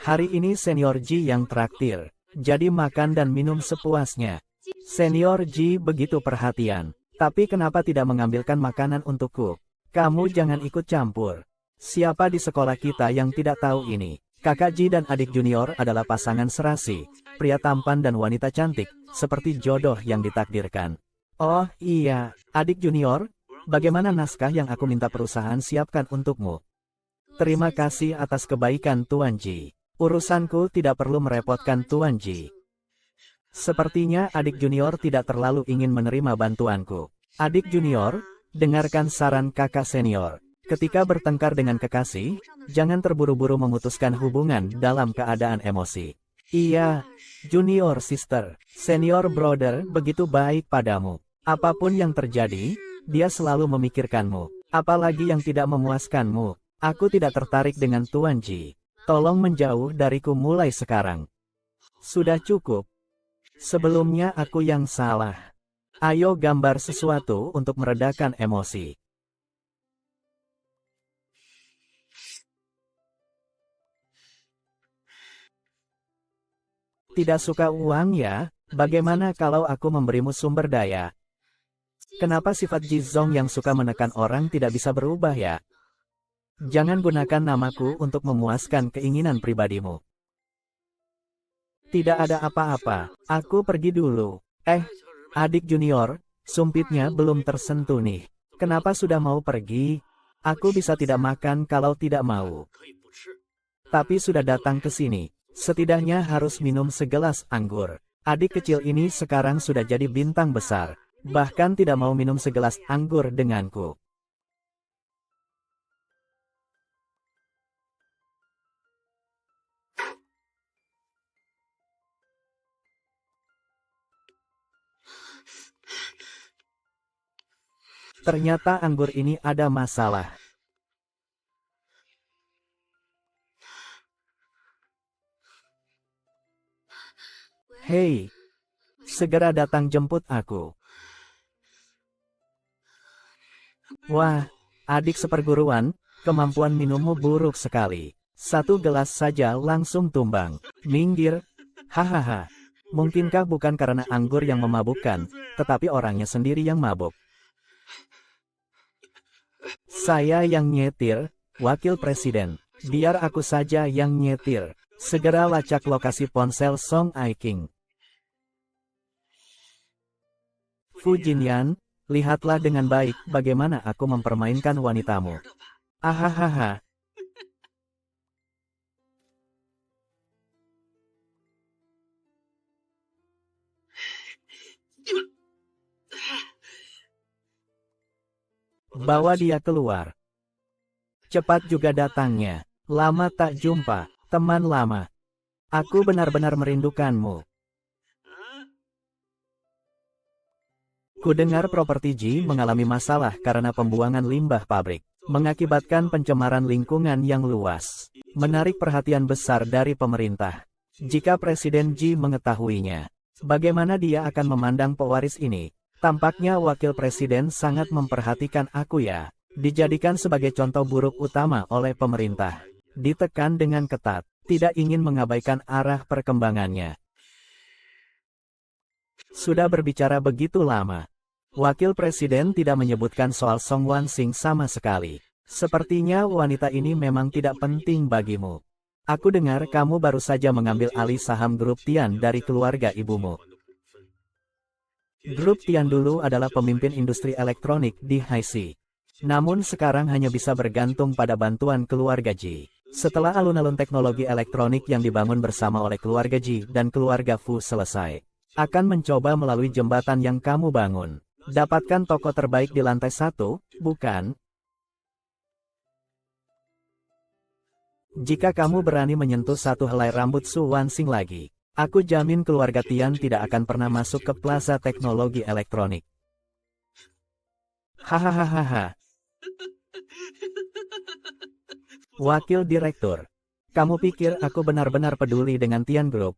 Hari ini Senior Ji yang traktir, jadi makan dan minum sepuasnya. Senior Ji begitu perhatian, tapi kenapa tidak mengambilkan makanan untukku? Kamu jangan ikut campur. Siapa di sekolah kita yang tidak tahu ini? Kakak Ji dan adik junior adalah pasangan serasi, pria tampan dan wanita cantik, seperti jodoh yang ditakdirkan. Oh iya, adik junior, bagaimana naskah yang aku minta perusahaan siapkan untukmu? Terima kasih atas kebaikan Tuan Ji. Urusanku tidak perlu merepotkan Tuan Ji. Sepertinya adik junior tidak terlalu ingin menerima bantuanku. Adik junior, dengarkan saran kakak senior. Ketika bertengkar dengan kekasih, jangan terburu-buru memutuskan hubungan dalam keadaan emosi. Iya, junior sister, senior brother begitu baik padamu. Apapun yang terjadi, dia selalu memikirkanmu. Apalagi yang tidak memuaskanmu. Aku tidak tertarik dengan Tuan Ji. Tolong menjauh dariku mulai sekarang. Sudah cukup. Sebelumnya aku yang salah. Ayo gambar sesuatu untuk meredakan emosi. Tidak suka uang ya? Bagaimana kalau aku memberimu sumber daya? Kenapa sifat Jizong yang suka menekan orang tidak bisa berubah ya? Jangan gunakan namaku untuk memuaskan keinginan pribadimu. Tidak ada apa-apa, aku pergi dulu. Adik junior, sumpitnya belum tersentuh nih. Kenapa sudah mau pergi? Aku bisa tidak makan kalau tidak mau. Tapi sudah datang ke sini. Setidaknya harus minum segelas anggur. Adik kecil ini sekarang sudah jadi bintang besar. Bahkan tidak mau minum segelas anggur denganku. Ternyata anggur ini ada masalah. Hei, segera datang jemput aku. Wah, adik seperguruan, kemampuan minummu buruk sekali. Satu gelas saja langsung tumbang. Minggir, hahaha. Mungkinkah bukan karena anggur yang memabukkan, tetapi orangnya sendiri yang mabuk? Saya yang nyetir, Wakil Presiden. Biar aku saja yang nyetir. Segera lacak lokasi ponsel Song Ai King. Fu Jinyan, lihatlah dengan baik bagaimana aku mempermainkan wanitamu. Ahahaha. Bawa dia keluar. Cepat juga datangnya. Lama tak jumpa, teman lama. Aku benar-benar merindukanmu. Kudengar properti G mengalami masalah karena pembuangan limbah pabrik, mengakibatkan pencemaran lingkungan yang luas, menarik perhatian besar dari pemerintah. Jika Presiden G mengetahuinya, bagaimana dia akan memandang pewaris ini? Tampaknya Wakil Presiden sangat memperhatikan aku ya. Dijadikan sebagai contoh buruk utama oleh pemerintah. Ditekan dengan ketat, tidak ingin mengabaikan arah perkembangannya. Sudah berbicara begitu lama. Wakil Presiden tidak menyebutkan soal Song Wansing sama sekali. Sepertinya wanita ini memang tidak penting bagimu. Aku dengar kamu baru saja mengambil alih saham grup Tian dari keluarga ibumu. Grup Tian dulu adalah pemimpin industri elektronik di Haixi. Namun sekarang hanya bisa bergantung pada bantuan keluarga Ji. Setelah alun-alun teknologi elektronik yang dibangun bersama oleh keluarga Ji dan keluarga Fu selesai, akan mencoba melalui jembatan yang kamu bangun. Dapatkan toko terbaik di lantai 1, bukan? Jika kamu berani menyentuh satu helai rambut Su Wansing lagi, aku jamin keluarga Tian tidak akan pernah masuk ke plaza teknologi elektronik. Hahaha. Wakil Direktur, kamu pikir aku benar-benar peduli dengan Tian Group?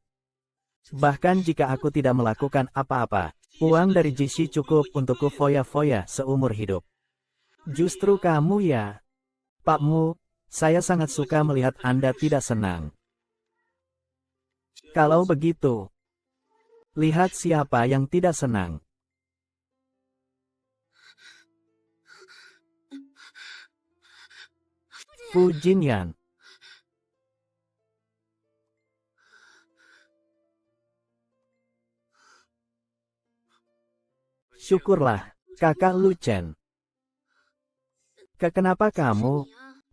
Bahkan jika aku tidak melakukan apa-apa, uang dari Jishi cukup untukku foya-foya seumur hidup. Justru kamu ya, Pakmu, saya sangat suka melihat Anda tidak senang. Kalau begitu, lihat siapa yang tidak senang. Fu Jinyan. Syukurlah, kakak Lu Chen. Kenapa kamu?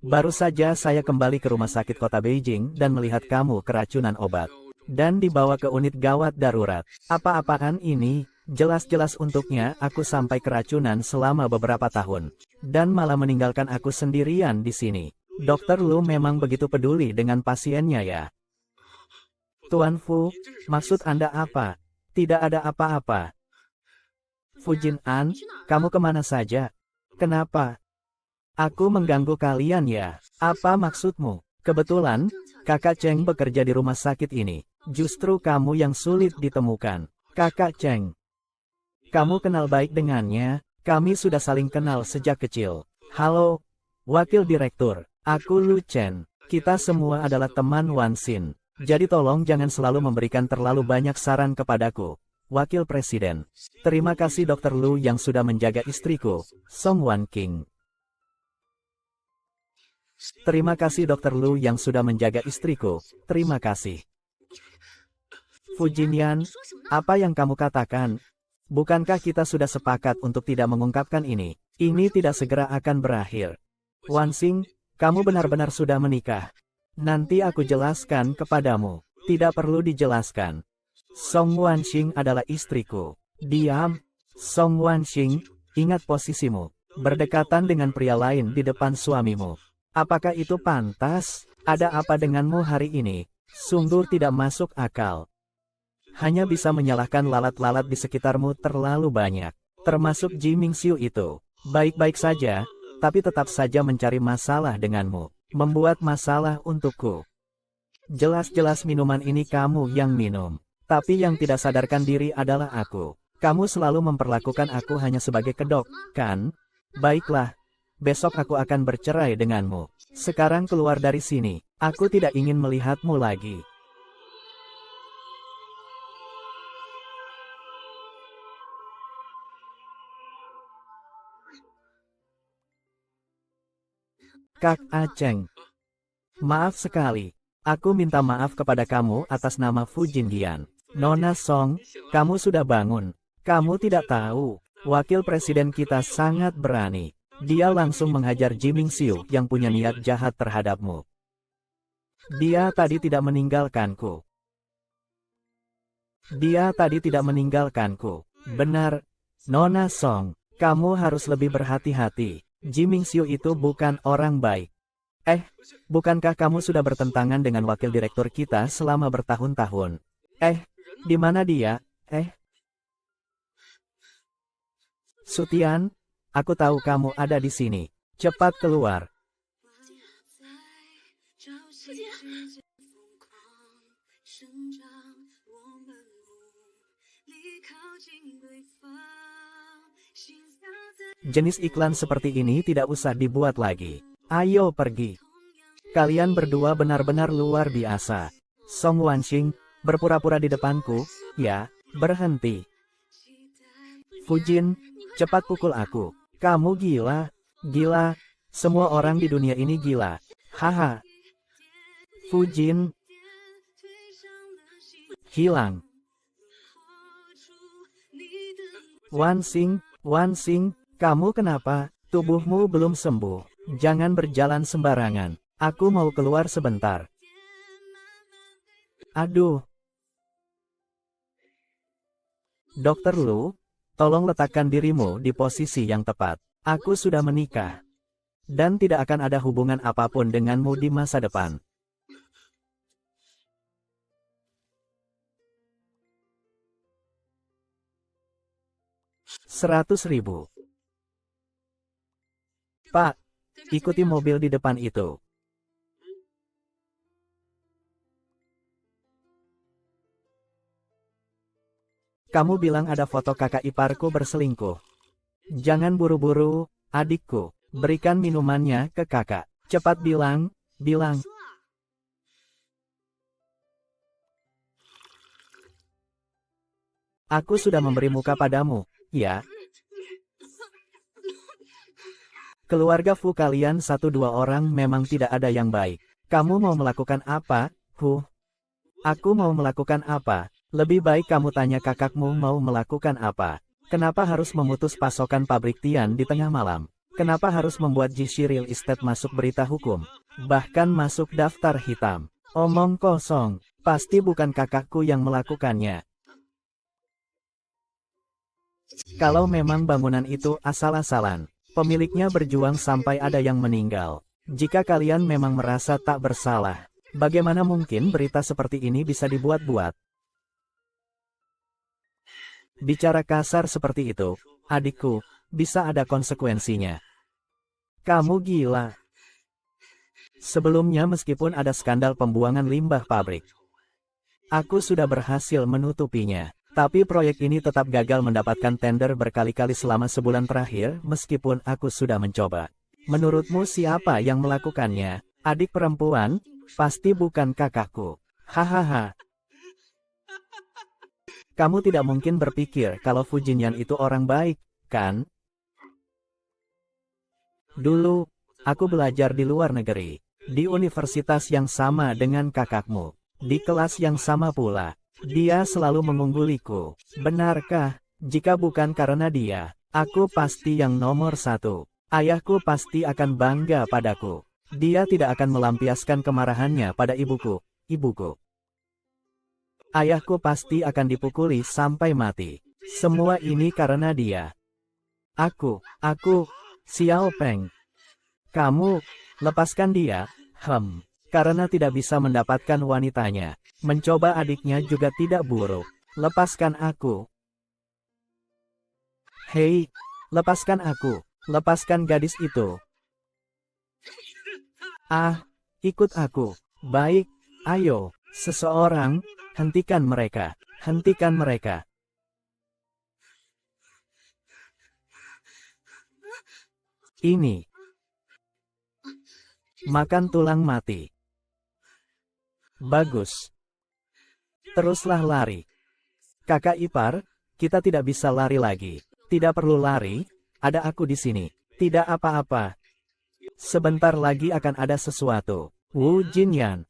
Baru saja saya kembali ke rumah sakit kota Beijing dan melihat kamu keracunan obat. Dan dibawa ke unit gawat darurat. Apa-apaan ini? Jelas-jelas untuknya aku sampai keracunan selama beberapa tahun. Dan malah meninggalkan aku sendirian di sini. Dokter Lu memang begitu peduli dengan pasiennya ya. Tuan Fu, maksud Anda apa? Tidak ada apa-apa. Fu Jin-an, kamu kemana saja? Kenapa? Aku mengganggu kalian ya. Apa maksudmu? Kebetulan, kakak Cheng bekerja di rumah sakit ini. Justru kamu yang sulit ditemukan. Kakak Cheng. Kamu kenal baik dengannya, kami sudah saling kenal sejak kecil. Halo, Wakil Direktur. Aku Lu Chen. Kita semua adalah teman Wansin. Jadi tolong jangan selalu memberikan terlalu banyak saran kepadaku. Wakil Presiden. Terima kasih Dr. Lu yang sudah menjaga istriku, Song Wan King. Terima kasih Dr. Lu yang sudah menjaga istriku. Terima kasih. Fu Jinyan, apa yang kamu katakan? Bukankah kita sudah sepakat untuk tidak mengungkapkan ini? Ini tidak segera akan berakhir. Wansing, kamu benar-benar sudah menikah. Nanti aku jelaskan kepadamu. Tidak perlu dijelaskan. Song Wansing adalah istriku. Diam. Song Wansing, ingat posisimu. Berdekatan dengan pria lain di depan suamimu. Apakah itu pantas? Ada apa denganmu hari ini? Sungguh tidak masuk akal. Hanya bisa menyalahkan lalat-lalat di sekitarmu terlalu banyak. Termasuk Ji Mingxiu itu. Baik-baik saja, tapi tetap saja mencari masalah denganmu. Membuat masalah untukku. Jelas-jelas minuman ini kamu yang minum. Tapi yang tidak sadarkan diri adalah aku. Kamu selalu memperlakukan aku hanya sebagai kedok, kan? Baiklah. Besok aku akan bercerai denganmu. Sekarang keluar dari sini. Aku tidak ingin melihatmu lagi. Kak Aceng. Maaf sekali. Aku minta maaf kepada kamu atas nama Fujin Dian. Nona Song, kamu sudah bangun. Kamu tidak tahu, wakil presiden kita sangat berani. Dia langsung menghajar Jiming Siu yang punya niat jahat terhadapmu. Dia tadi tidak meninggalkanku. Dia tadi tidak meninggalkanku. Benar, Nona Song, kamu harus lebih berhati-hati. Jiming Siu itu bukan orang baik. Bukankah kamu sudah bertentangan dengan wakil direktur kita selama bertahun-tahun? Di mana dia? Sutian, aku tahu kamu ada di sini. Cepat keluar. Jenis iklan seperti ini tidak usah dibuat lagi. Ayo pergi. Kalian berdua benar-benar luar biasa. Song Wanxing, berpura-pura di depanku, ya, berhenti. Fujin, cepat pukul aku. Kamu gila, gila, semua orang di dunia ini gila. Haha. Fujin. Hilang. Wanxing, kamu kenapa? Tubuhmu belum sembuh. Jangan berjalan sembarangan. Aku mau keluar sebentar. Aduh. Dokter Lu, tolong letakkan dirimu di posisi yang tepat. Aku sudah menikah. Dan tidak akan ada hubungan apapun denganmu di masa depan. 100.000. Pak, ikuti mobil di depan itu. Kamu bilang ada foto kakak iparku berselingkuh. Jangan buru-buru, adikku. Berikan minumannya ke kakak. Cepat bilang. Aku sudah memberi muka padamu, ya. Keluarga Fu kalian 1-2 orang memang tidak ada yang baik. Kamu mau melakukan apa, Hu? Aku mau melakukan apa? Lebih baik kamu tanya kakakmu mau melakukan apa. Kenapa harus memutus pasokan pabrik Tian di tengah malam? Kenapa harus membuat Jishi Real Estate masuk berita hukum? Bahkan masuk daftar hitam. Omong kosong, pasti bukan kakakku yang melakukannya. Kalau memang bangunan itu asal-asalan, pemiliknya berjuang sampai ada yang meninggal. Jika kalian memang merasa tak bersalah, bagaimana mungkin berita seperti ini bisa dibuat-buat? Bicara kasar seperti itu, adikku, bisa ada konsekuensinya. Kamu gila. Sebelumnya meskipun ada skandal pembuangan limbah pabrik, aku sudah berhasil menutupinya. Tapi proyek ini tetap gagal mendapatkan tender berkali-kali selama sebulan terakhir meskipun aku sudah mencoba. Menurutmu siapa yang melakukannya? Adik perempuan? Pasti bukan kakakku. Hahaha. Kamu tidak mungkin berpikir kalau Fujinyan itu orang baik, kan? Dulu, aku belajar di luar negeri. Di universitas yang sama dengan kakakmu. Di kelas yang sama pula. Dia selalu mengungguliku. Benarkah? Jika bukan karena dia, aku pasti yang nomor 1. Ayahku pasti akan bangga padaku. Dia tidak akan melampiaskan kemarahannya pada ibuku. Ayahku pasti akan dipukuli sampai mati. Semua ini karena dia. Aku, Xiao Peng. Kamu, lepaskan dia, karena tidak bisa mendapatkan wanitanya. Mencoba adiknya juga tidak buruk. Lepaskan aku. Hei, lepaskan aku. Lepaskan gadis itu. Ikut aku. Baik, ayo. Seseorang, hentikan mereka. Hentikan mereka. Ini. Makan tulang mati. Bagus. Teruslah lari. Kakak ipar, kita tidak bisa lari lagi. Tidak perlu lari, ada aku di sini. Tidak apa-apa. Sebentar lagi akan ada sesuatu. Wu Jinyan.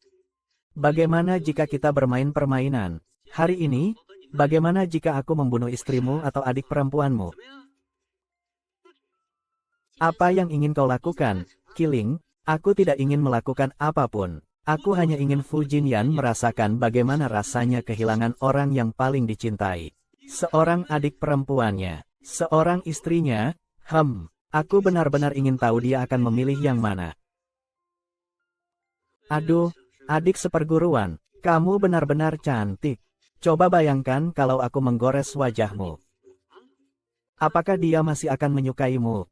Bagaimana jika kita bermain permainan? Hari ini, bagaimana jika aku membunuh istrimu atau adik perempuanmu? Apa yang ingin kau lakukan, Killing? Aku tidak ingin melakukan apapun. Aku hanya ingin Fu Jinyan merasakan bagaimana rasanya kehilangan orang yang paling dicintai. Seorang adik perempuannya, seorang istrinya, aku benar-benar ingin tahu dia akan memilih yang mana. Aduh, adik seperguruan, kamu benar-benar cantik. Coba bayangkan kalau aku menggores wajahmu. Apakah dia masih akan menyukaimu?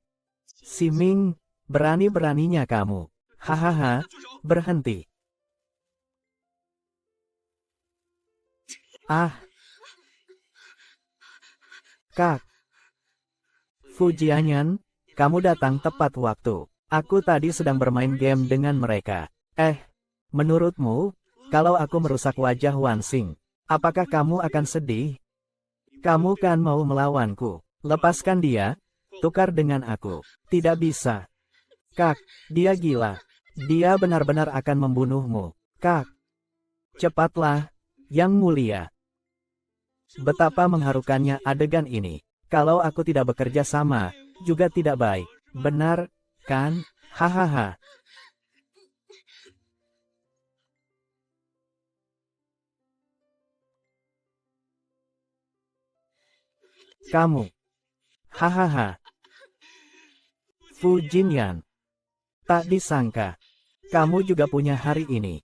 Si Ming, berani-beraninya kamu. Hahaha, berhenti. Ah, Kak. Fu Jianyan, kamu datang tepat waktu. Aku tadi sedang bermain game dengan mereka. Menurutmu, kalau aku merusak wajah Wan Xing, apakah kamu akan sedih? Kamu kan mau melawanku. Lepaskan dia, tukar dengan aku. Tidak bisa. Kak, dia gila. Dia benar-benar akan membunuhmu. Kak, cepatlah, Yang Mulia. Betapa mengharukannya adegan ini. Kalau aku tidak bekerja sama, juga tidak baik. Benar, kan? Hahaha. Kamu. Hahaha. Fu Jinyan. Tak disangka. Kamu juga punya hari ini.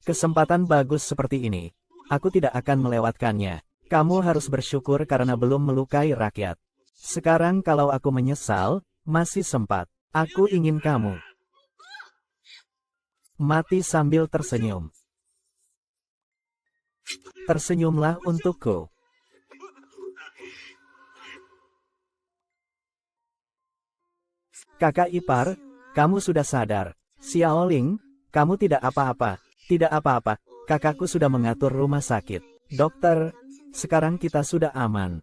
Kesempatan bagus seperti ini. Aku tidak akan melewatkannya. Kamu harus bersyukur karena belum melukai rakyat. Sekarang kalau aku menyesal, masih sempat. Aku ingin kamu mati sambil tersenyum. Tersenyumlah untukku. Kakak ipar, kamu sudah sadar. Xiaoling, kamu tidak apa-apa. Tidak apa-apa, kakakku sudah mengatur rumah sakit. Dokter, sekarang kita sudah aman.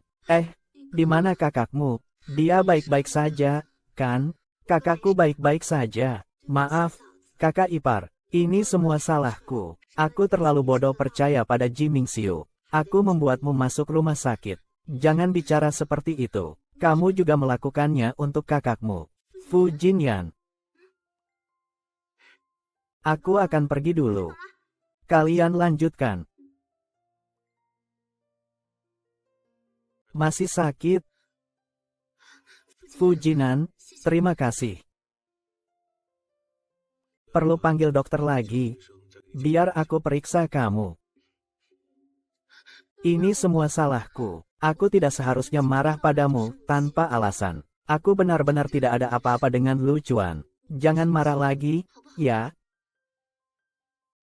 Di mana kakakmu? Dia baik-baik saja, kan? Kakakku baik-baik saja. Maaf, kakak ipar. Ini semua salahku. Aku terlalu bodoh percaya pada Ji Mingxiu. Aku membuatmu masuk rumah sakit. Jangan bicara seperti itu. Kamu juga melakukannya untuk kakakmu. Fu Jinyan. Aku akan pergi dulu. Kalian lanjutkan. Masih sakit? Fu Jinan, terima kasih. Perlu panggil dokter lagi? Biar aku periksa kamu. Ini semua salahku. Aku tidak seharusnya marah padamu tanpa alasan. Aku benar-benar tidak ada apa-apa dengan Lu Chuan. Jangan marah lagi, ya.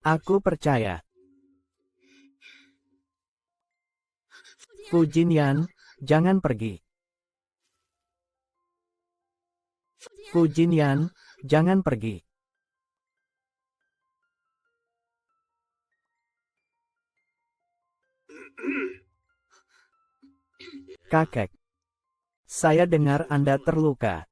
Aku percaya. Fu Jinyan, jangan pergi. Fu Jinyan, jangan pergi. Kakek. Saya dengar Anda terluka.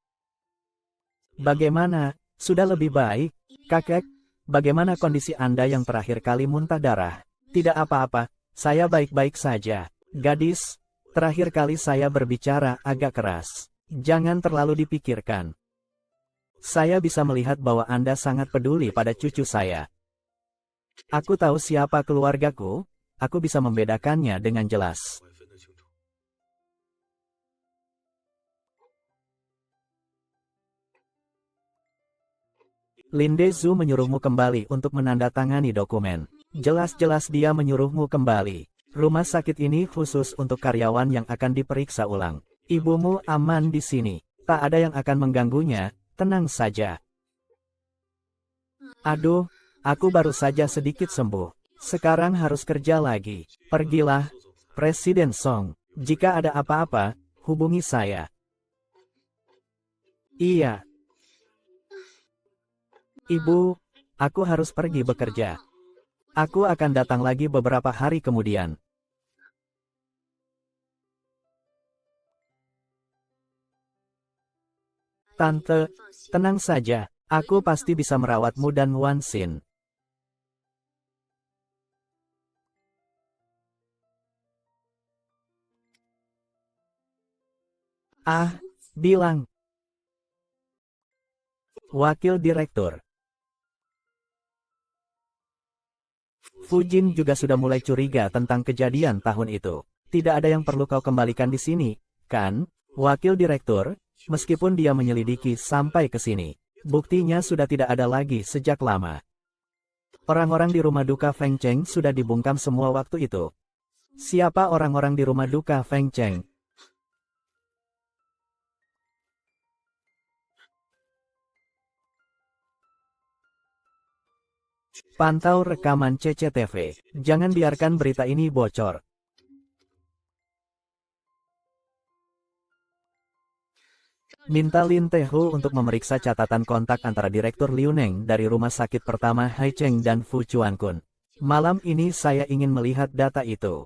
Bagaimana, sudah lebih baik? Kakek, bagaimana kondisi Anda yang terakhir kali muntah darah? Tidak apa-apa, saya baik-baik saja. Gadis, terakhir kali saya berbicara agak keras. Jangan terlalu dipikirkan. Saya bisa melihat bahwa Anda sangat peduli pada cucu saya. Aku tahu siapa keluargaku, aku bisa membedakannya dengan jelas. Linde Zhu menyuruhmu kembali untuk menandatangani dokumen. Jelas-jelas dia menyuruhmu kembali. Rumah sakit ini khusus untuk karyawan yang akan diperiksa ulang. Ibumu aman di sini. Tak ada yang akan mengganggunya, tenang saja. Aduh, aku baru saja sedikit sembuh. Sekarang harus kerja lagi. Pergilah, Presiden Song. Jika ada apa-apa, hubungi saya. Iya. Ibu, aku harus pergi bekerja. Aku akan datang lagi beberapa hari kemudian. Tante, tenang saja. Aku pasti bisa merawatmu dan Wan Xin. Ah, bilang. Wakil Direktur. Fujin juga sudah mulai curiga tentang kejadian tahun itu. Tidak ada yang perlu kau kembalikan di sini, kan? Wakil Direktur, meskipun dia menyelidiki sampai ke sini. Buktinya sudah tidak ada lagi sejak lama. Orang-orang di rumah duka Feng Cheng sudah dibungkam semua waktu itu. Siapa orang-orang di rumah duka Feng Cheng? Pantau rekaman CCTV. Jangan biarkan berita ini bocor. Minta Lin Tehu untuk memeriksa catatan kontak antara Direktur Liu Neng dari rumah sakit pertama Hai Cheng dan Fu Chuankun. Malam ini saya ingin melihat data itu.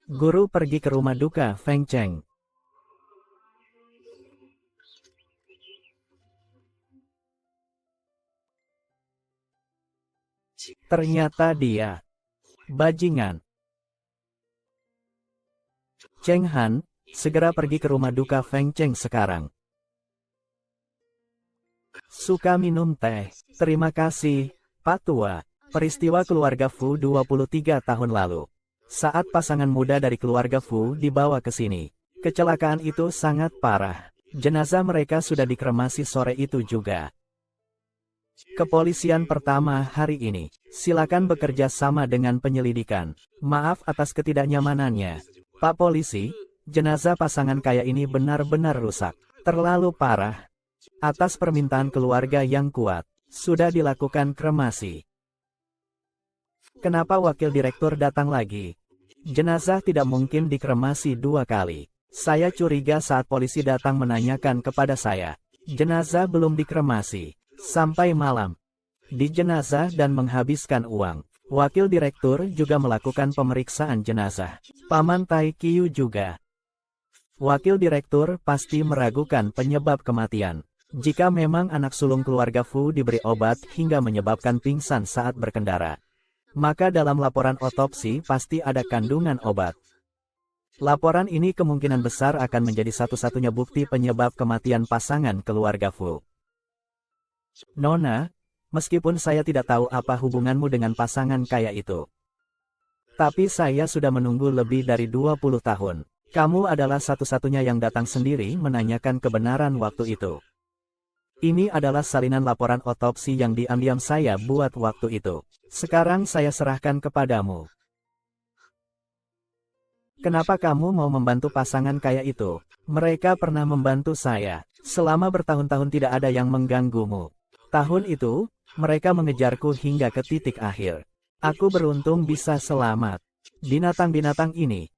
Guru pergi ke rumah duka Feng Cheng. Ternyata dia. Bajingan. Cheng Han, segera pergi ke rumah duka Feng Cheng sekarang. Suka minum teh. Terima kasih, Pak Tua. Peristiwa keluarga Fu 23 tahun lalu. Saat pasangan muda dari keluarga Fu dibawa ke sini. Kecelakaan itu sangat parah. Jenazah mereka sudah dikremasi sore itu juga. Kepolisian pertama hari ini. Silakan bekerja sama dengan penyelidikan. Maaf atas ketidaknyamanannya. Pak Polisi, jenazah pasangan kaya ini benar-benar rusak. Terlalu parah. Atas permintaan keluarga yang kuat, sudah dilakukan kremasi. Kenapa wakil direktur datang lagi? Jenazah tidak mungkin dikremasi 2 kali. Saya curiga saat polisi datang menanyakan kepada saya. Jenazah belum dikremasi. Sampai malam. Di jenazah dan menghabiskan uang. Wakil direktur juga melakukan pemeriksaan jenazah. Paman Tai Kiu juga. Wakil direktur pasti meragukan penyebab kematian. Jika memang anak sulung keluarga Fu diberi obat hingga menyebabkan pingsan saat berkendara, maka dalam laporan otopsi pasti ada kandungan obat. Laporan ini kemungkinan besar akan menjadi satu-satunya bukti penyebab kematian pasangan keluarga Fu. Nona, meskipun saya tidak tahu apa hubunganmu dengan pasangan kaya itu, tapi saya sudah menunggu lebih dari 20 tahun. Kamu adalah satu-satunya yang datang sendiri menanyakan kebenaran waktu itu. Ini adalah salinan laporan otopsi yang diam-diam saya buat waktu itu. Sekarang saya serahkan kepadamu. Kenapa kamu mau membantu pasangan kaya itu? Mereka pernah membantu saya. Selama bertahun-tahun tidak ada yang mengganggumu. Tahun itu, mereka mengejarku hingga ke titik akhir. Aku beruntung bisa selamat. Binatang-binatang ini.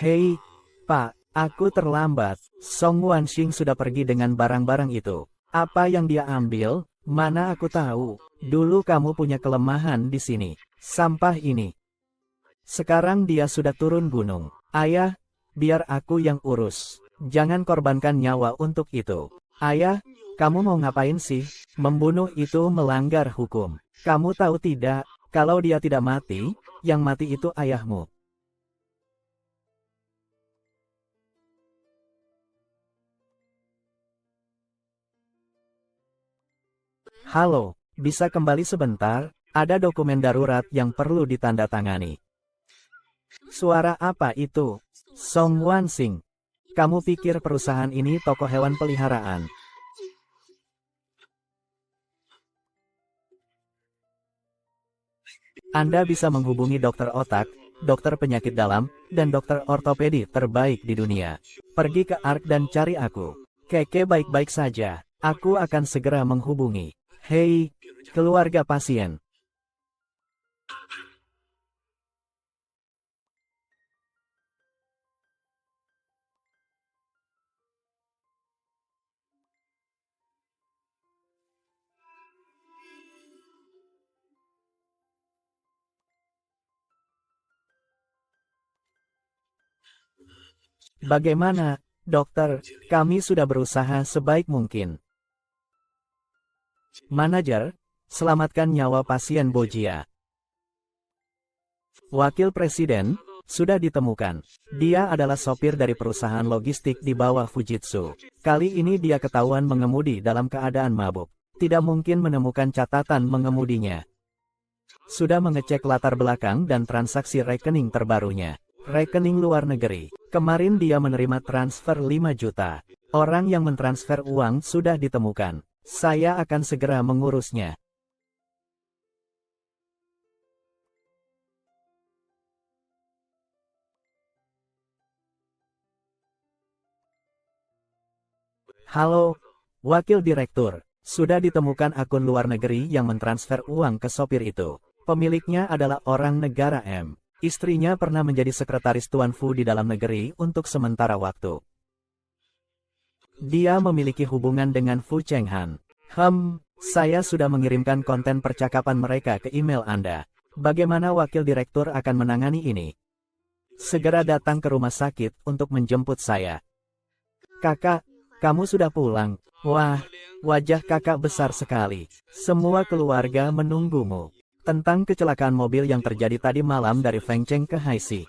Hei, Pak, aku terlambat. Song Wanxing sudah pergi dengan barang-barang itu. Apa yang dia ambil? Mana aku tahu. Dulu kamu punya kelemahan di sini. Sampah ini. Sekarang dia sudah turun gunung. Ayah, biar aku yang urus. Jangan korbankan nyawa untuk itu. Ayah, kamu mau ngapain sih? Membunuh itu melanggar hukum. Kamu tahu tidak, kalau dia tidak mati, yang mati itu ayahmu. Halo, bisa kembali sebentar? Ada dokumen darurat yang perlu ditandatangani. Suara apa itu? Song Wanxing. Kamu pikir perusahaan ini toko hewan peliharaan? Anda bisa menghubungi dokter otak, dokter penyakit dalam, dan dokter ortopedi terbaik di dunia. Pergi ke ARK dan cari aku. Keke baik-baik saja. Aku akan segera menghubungi. Hei, keluarga pasien. Bagaimana, dokter? Kami sudah berusaha sebaik mungkin. Manajer, selamatkan nyawa pasien Bojia. Wakil Presiden, sudah ditemukan. Dia adalah sopir dari perusahaan logistik di bawah Fujitsu. Kali ini dia ketahuan mengemudi dalam keadaan mabuk. Tidak mungkin menemukan catatan mengemudinya. Sudah mengecek latar belakang dan transaksi rekening terbarunya. Rekening luar negeri. Kemarin dia menerima transfer 5 juta. Orang yang mentransfer uang sudah ditemukan. Saya akan segera mengurusnya. Halo, Wakil Direktur. Sudah ditemukan akun luar negeri yang mentransfer uang ke sopir itu. Pemiliknya adalah orang negara M. Istrinya pernah menjadi sekretaris Tuan Fu di dalam negeri untuk sementara waktu. Dia memiliki hubungan dengan Fu Chenghan. Saya sudah mengirimkan konten percakapan mereka ke email Anda. Bagaimana Wakil Direktur akan menangani ini? Segera datang ke rumah sakit untuk menjemput saya. Kakak, kamu sudah pulang. Wah, wajah kakak besar sekali. Semua keluarga menunggumu. Tentang kecelakaan mobil yang terjadi tadi malam dari Fengcheng ke Haixi.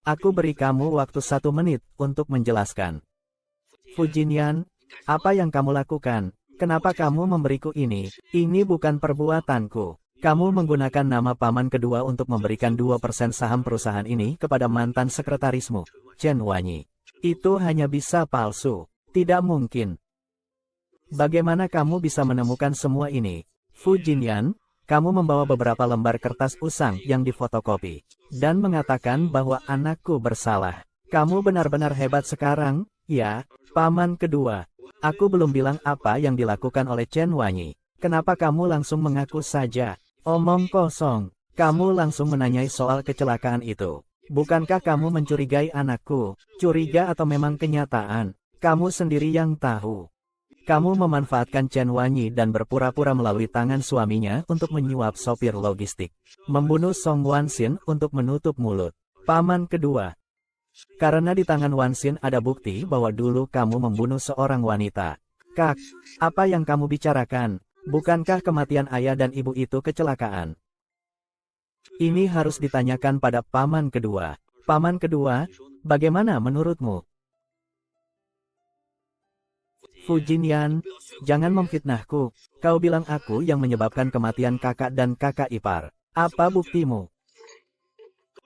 Aku beri kamu waktu 1 menit untuk menjelaskan. Fujinian, apa yang kamu lakukan? Kenapa kamu memberiku ini? Ini bukan perbuatanku. Kamu menggunakan nama paman kedua untuk memberikan 2% saham perusahaan ini kepada mantan sekretarismu, Chen Wanyi. Itu hanya bisa palsu. Tidak mungkin. Bagaimana kamu bisa menemukan semua ini? Fujinian, kamu membawa beberapa lembar kertas usang yang difotokopi. Dan mengatakan bahwa anakku bersalah. Kamu benar-benar hebat sekarang, ya, paman kedua. Aku belum bilang apa yang dilakukan oleh Chen Wanyi. Kenapa kamu langsung mengaku saja? Omong kosong. Kamu langsung menanyai soal kecelakaan itu. Bukankah kamu mencurigai anakku? Curiga atau memang kenyataan? Kamu sendiri yang tahu. Kamu memanfaatkan Chen Wanyi dan berpura-pura melalui tangan suaminya untuk menyuap sopir logistik. Membunuh Song Wanxin untuk menutup mulut. Paman kedua. Karena di tangan Wanxin ada bukti bahwa dulu kamu membunuh seorang wanita. Kak, apa yang kamu bicarakan? Bukankah kematian ayah dan ibu itu kecelakaan? Ini harus ditanyakan pada paman kedua. Paman kedua, bagaimana menurutmu? Fujinian, jangan memfitnahku. Kau bilang aku yang menyebabkan kematian kakak dan kakak ipar. Apa buktimu?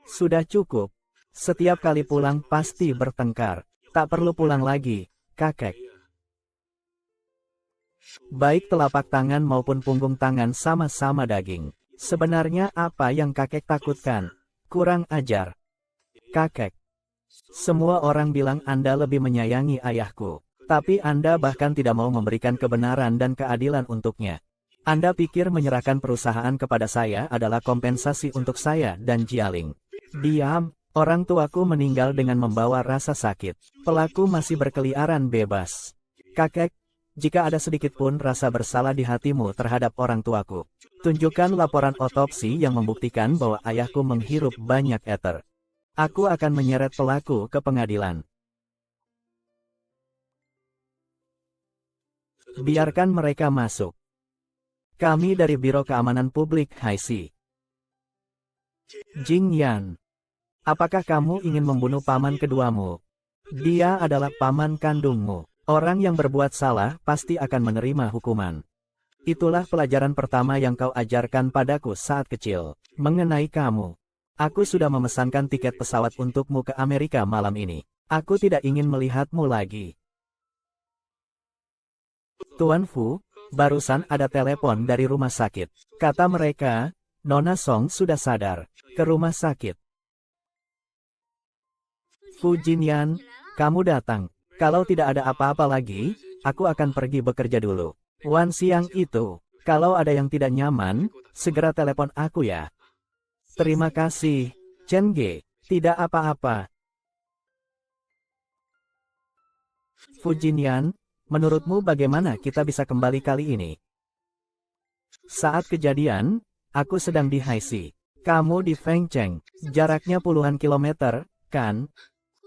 Sudah cukup. Setiap kali pulang pasti bertengkar. Tak perlu pulang lagi, kakek. Baik telapak tangan maupun punggung tangan sama-sama daging. Sebenarnya apa yang kakek takutkan? Kurang ajar. Kakek. Semua orang bilang Anda lebih menyayangi ayahku. Tapi Anda bahkan tidak mau memberikan kebenaran dan keadilan untuknya. Anda pikir menyerahkan perusahaan kepada saya adalah kompensasi untuk saya dan Jialing. Diam, orang tuaku meninggal dengan membawa rasa sakit. Pelaku masih berkeliaran bebas. Kakek, jika ada sedikit pun rasa bersalah di hatimu terhadap orang tuaku, tunjukkan laporan otopsi yang membuktikan bahwa ayahku menghirup banyak ether. Aku akan menyeret pelaku ke pengadilan. Biarkan mereka masuk. Kami dari Biro Keamanan Publik Haixi. Jing Yan. Apakah kamu ingin membunuh paman keduamu? Dia adalah paman kandungmu. Orang yang berbuat salah pasti akan menerima hukuman. Itulah pelajaran pertama yang kau ajarkan padaku saat kecil. Mengenai kamu. Aku sudah memesankan tiket pesawat untukmu ke Amerika malam ini. Aku tidak ingin melihatmu lagi. Tuan Fu, barusan ada telepon dari rumah sakit. Kata mereka, Nona Song sudah sadar. Ke rumah sakit. Fu Jinyan, kamu datang. Kalau tidak ada apa-apa lagi, aku akan pergi bekerja dulu. Wan Xiang itu, kalau ada yang tidak nyaman, segera telepon aku ya. Terima kasih, Chen Ge. Tidak apa-apa. Fu Jinyan, menurutmu bagaimana kita bisa kembali kali ini? Saat kejadian, aku sedang di Haixi. Kamu di Fengcheng. Jaraknya puluhan kilometer, kan?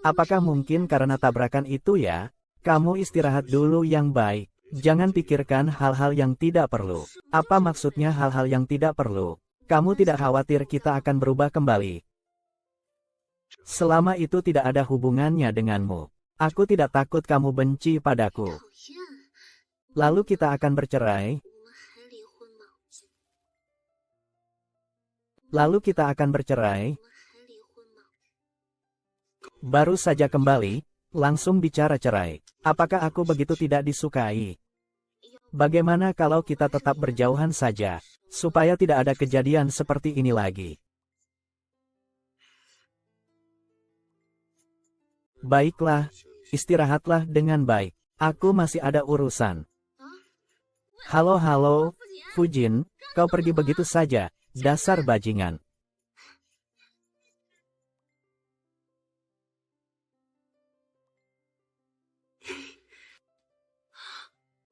Apakah mungkin karena tabrakan itu ya? Kamu istirahat dulu yang baik. Jangan pikirkan hal-hal yang tidak perlu. Apa maksudnya hal-hal yang tidak perlu? Kamu tidak khawatir kita akan berubah kembali? Selama itu tidak ada hubungannya denganmu. Aku tidak takut kamu benci padaku. Lalu kita akan bercerai? Lalu kita akan bercerai? Baru saja kembali, langsung bicara cerai. Apakah aku begitu tidak disukai? Bagaimana kalau kita tetap berjauhan saja, supaya tidak ada kejadian seperti ini lagi? Baiklah, istirahatlah dengan baik. Aku masih ada urusan. Halo, Fujin, kau pergi begitu saja, dasar bajingan.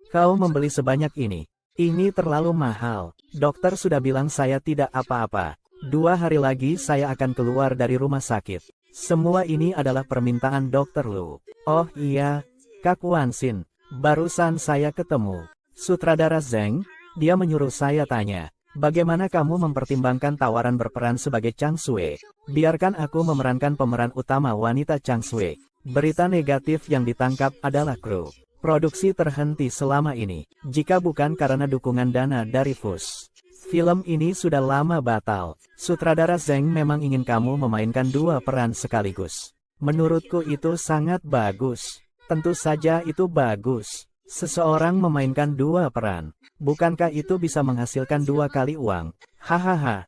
Kau membeli sebanyak ini. Ini terlalu mahal. Dokter sudah bilang saya tidak apa-apa. 2 hari lagi saya akan keluar dari rumah sakit. Semua ini adalah permintaan Dokter Lu. Oh iya, Kak Wansin. Barusan saya ketemu sutradara Zeng. Dia menyuruh saya tanya, bagaimana kamu mempertimbangkan tawaran berperan sebagai Chang Sui? Biarkan aku memerankan pemeran utama wanita Chang Sui. Berita negatif yang ditangkap adalah kru produksi terhenti selama ini, jika bukan karena dukungan dana dari FUS. Film ini sudah lama batal. Sutradara Zeng memang ingin kamu memainkan 2 peran sekaligus. Menurutku itu sangat bagus. Tentu saja itu bagus. Seseorang memainkan 2 peran. Bukankah itu bisa menghasilkan 2 kali uang? Hahaha.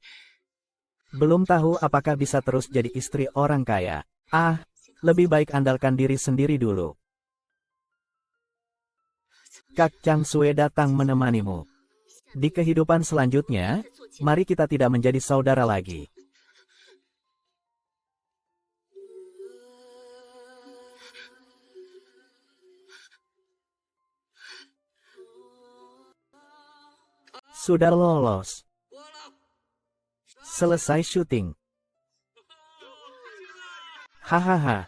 Belum tahu apakah bisa terus jadi istri orang kaya. Lebih baik andalkan diri sendiri dulu. Kak Chang Sui datang menemanimu. Di kehidupan selanjutnya, mari kita tidak menjadi saudara lagi. Sudah lolos. Selesai syuting. Hahaha.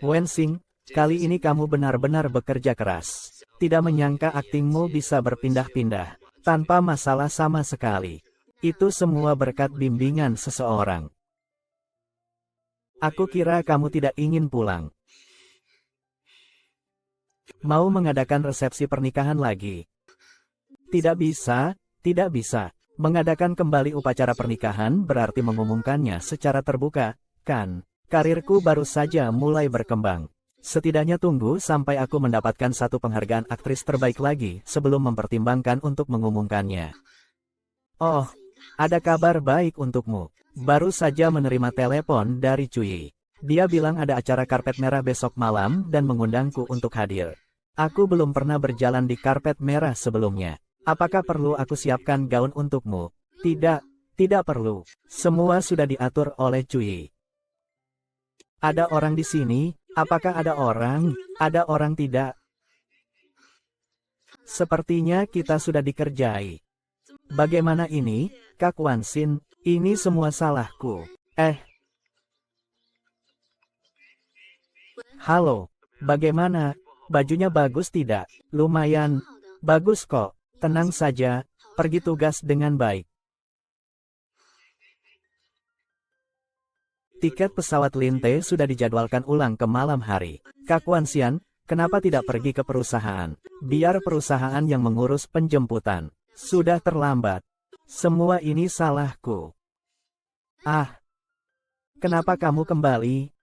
Wensing, kali ini kamu benar-benar bekerja keras. Tidak menyangka aktingmu bisa berpindah-pindah, tanpa masalah sama sekali. Itu semua berkat bimbingan seseorang. Aku kira kamu tidak ingin pulang. Mau mengadakan resepsi pernikahan lagi? Tidak bisa, tidak bisa. Mengadakan kembali upacara pernikahan berarti mengumumkannya secara terbuka, kan? Karirku baru saja mulai berkembang. Setidaknya tunggu sampai aku mendapatkan 1 penghargaan aktris terbaik lagi sebelum mempertimbangkan untuk mengumumkannya. Oh, ada kabar baik untukmu. Baru saja menerima telepon dari Cui. Dia bilang ada acara karpet merah besok malam dan mengundangku untuk hadir. Aku belum pernah berjalan di karpet merah sebelumnya. Apakah perlu aku siapkan gaun untukmu? Tidak, tidak perlu. Semua sudah diatur oleh Cui. Ada orang di sini? Apakah ada orang? Ada orang tidak? Sepertinya kita sudah dikerjai. Bagaimana ini, Kak Wansin? Ini semua salahku. Halo, bagaimana? Bajunya bagus tidak? Lumayan. Bagus kok. Tenang saja, pergi tugas dengan baik. Tiket pesawat Linte sudah dijadwalkan ulang ke malam hari. Kak Wansian, kenapa tidak pergi ke perusahaan? Biar perusahaan yang mengurus penjemputan. Sudah terlambat. Semua ini salahku. Kenapa kamu kembali?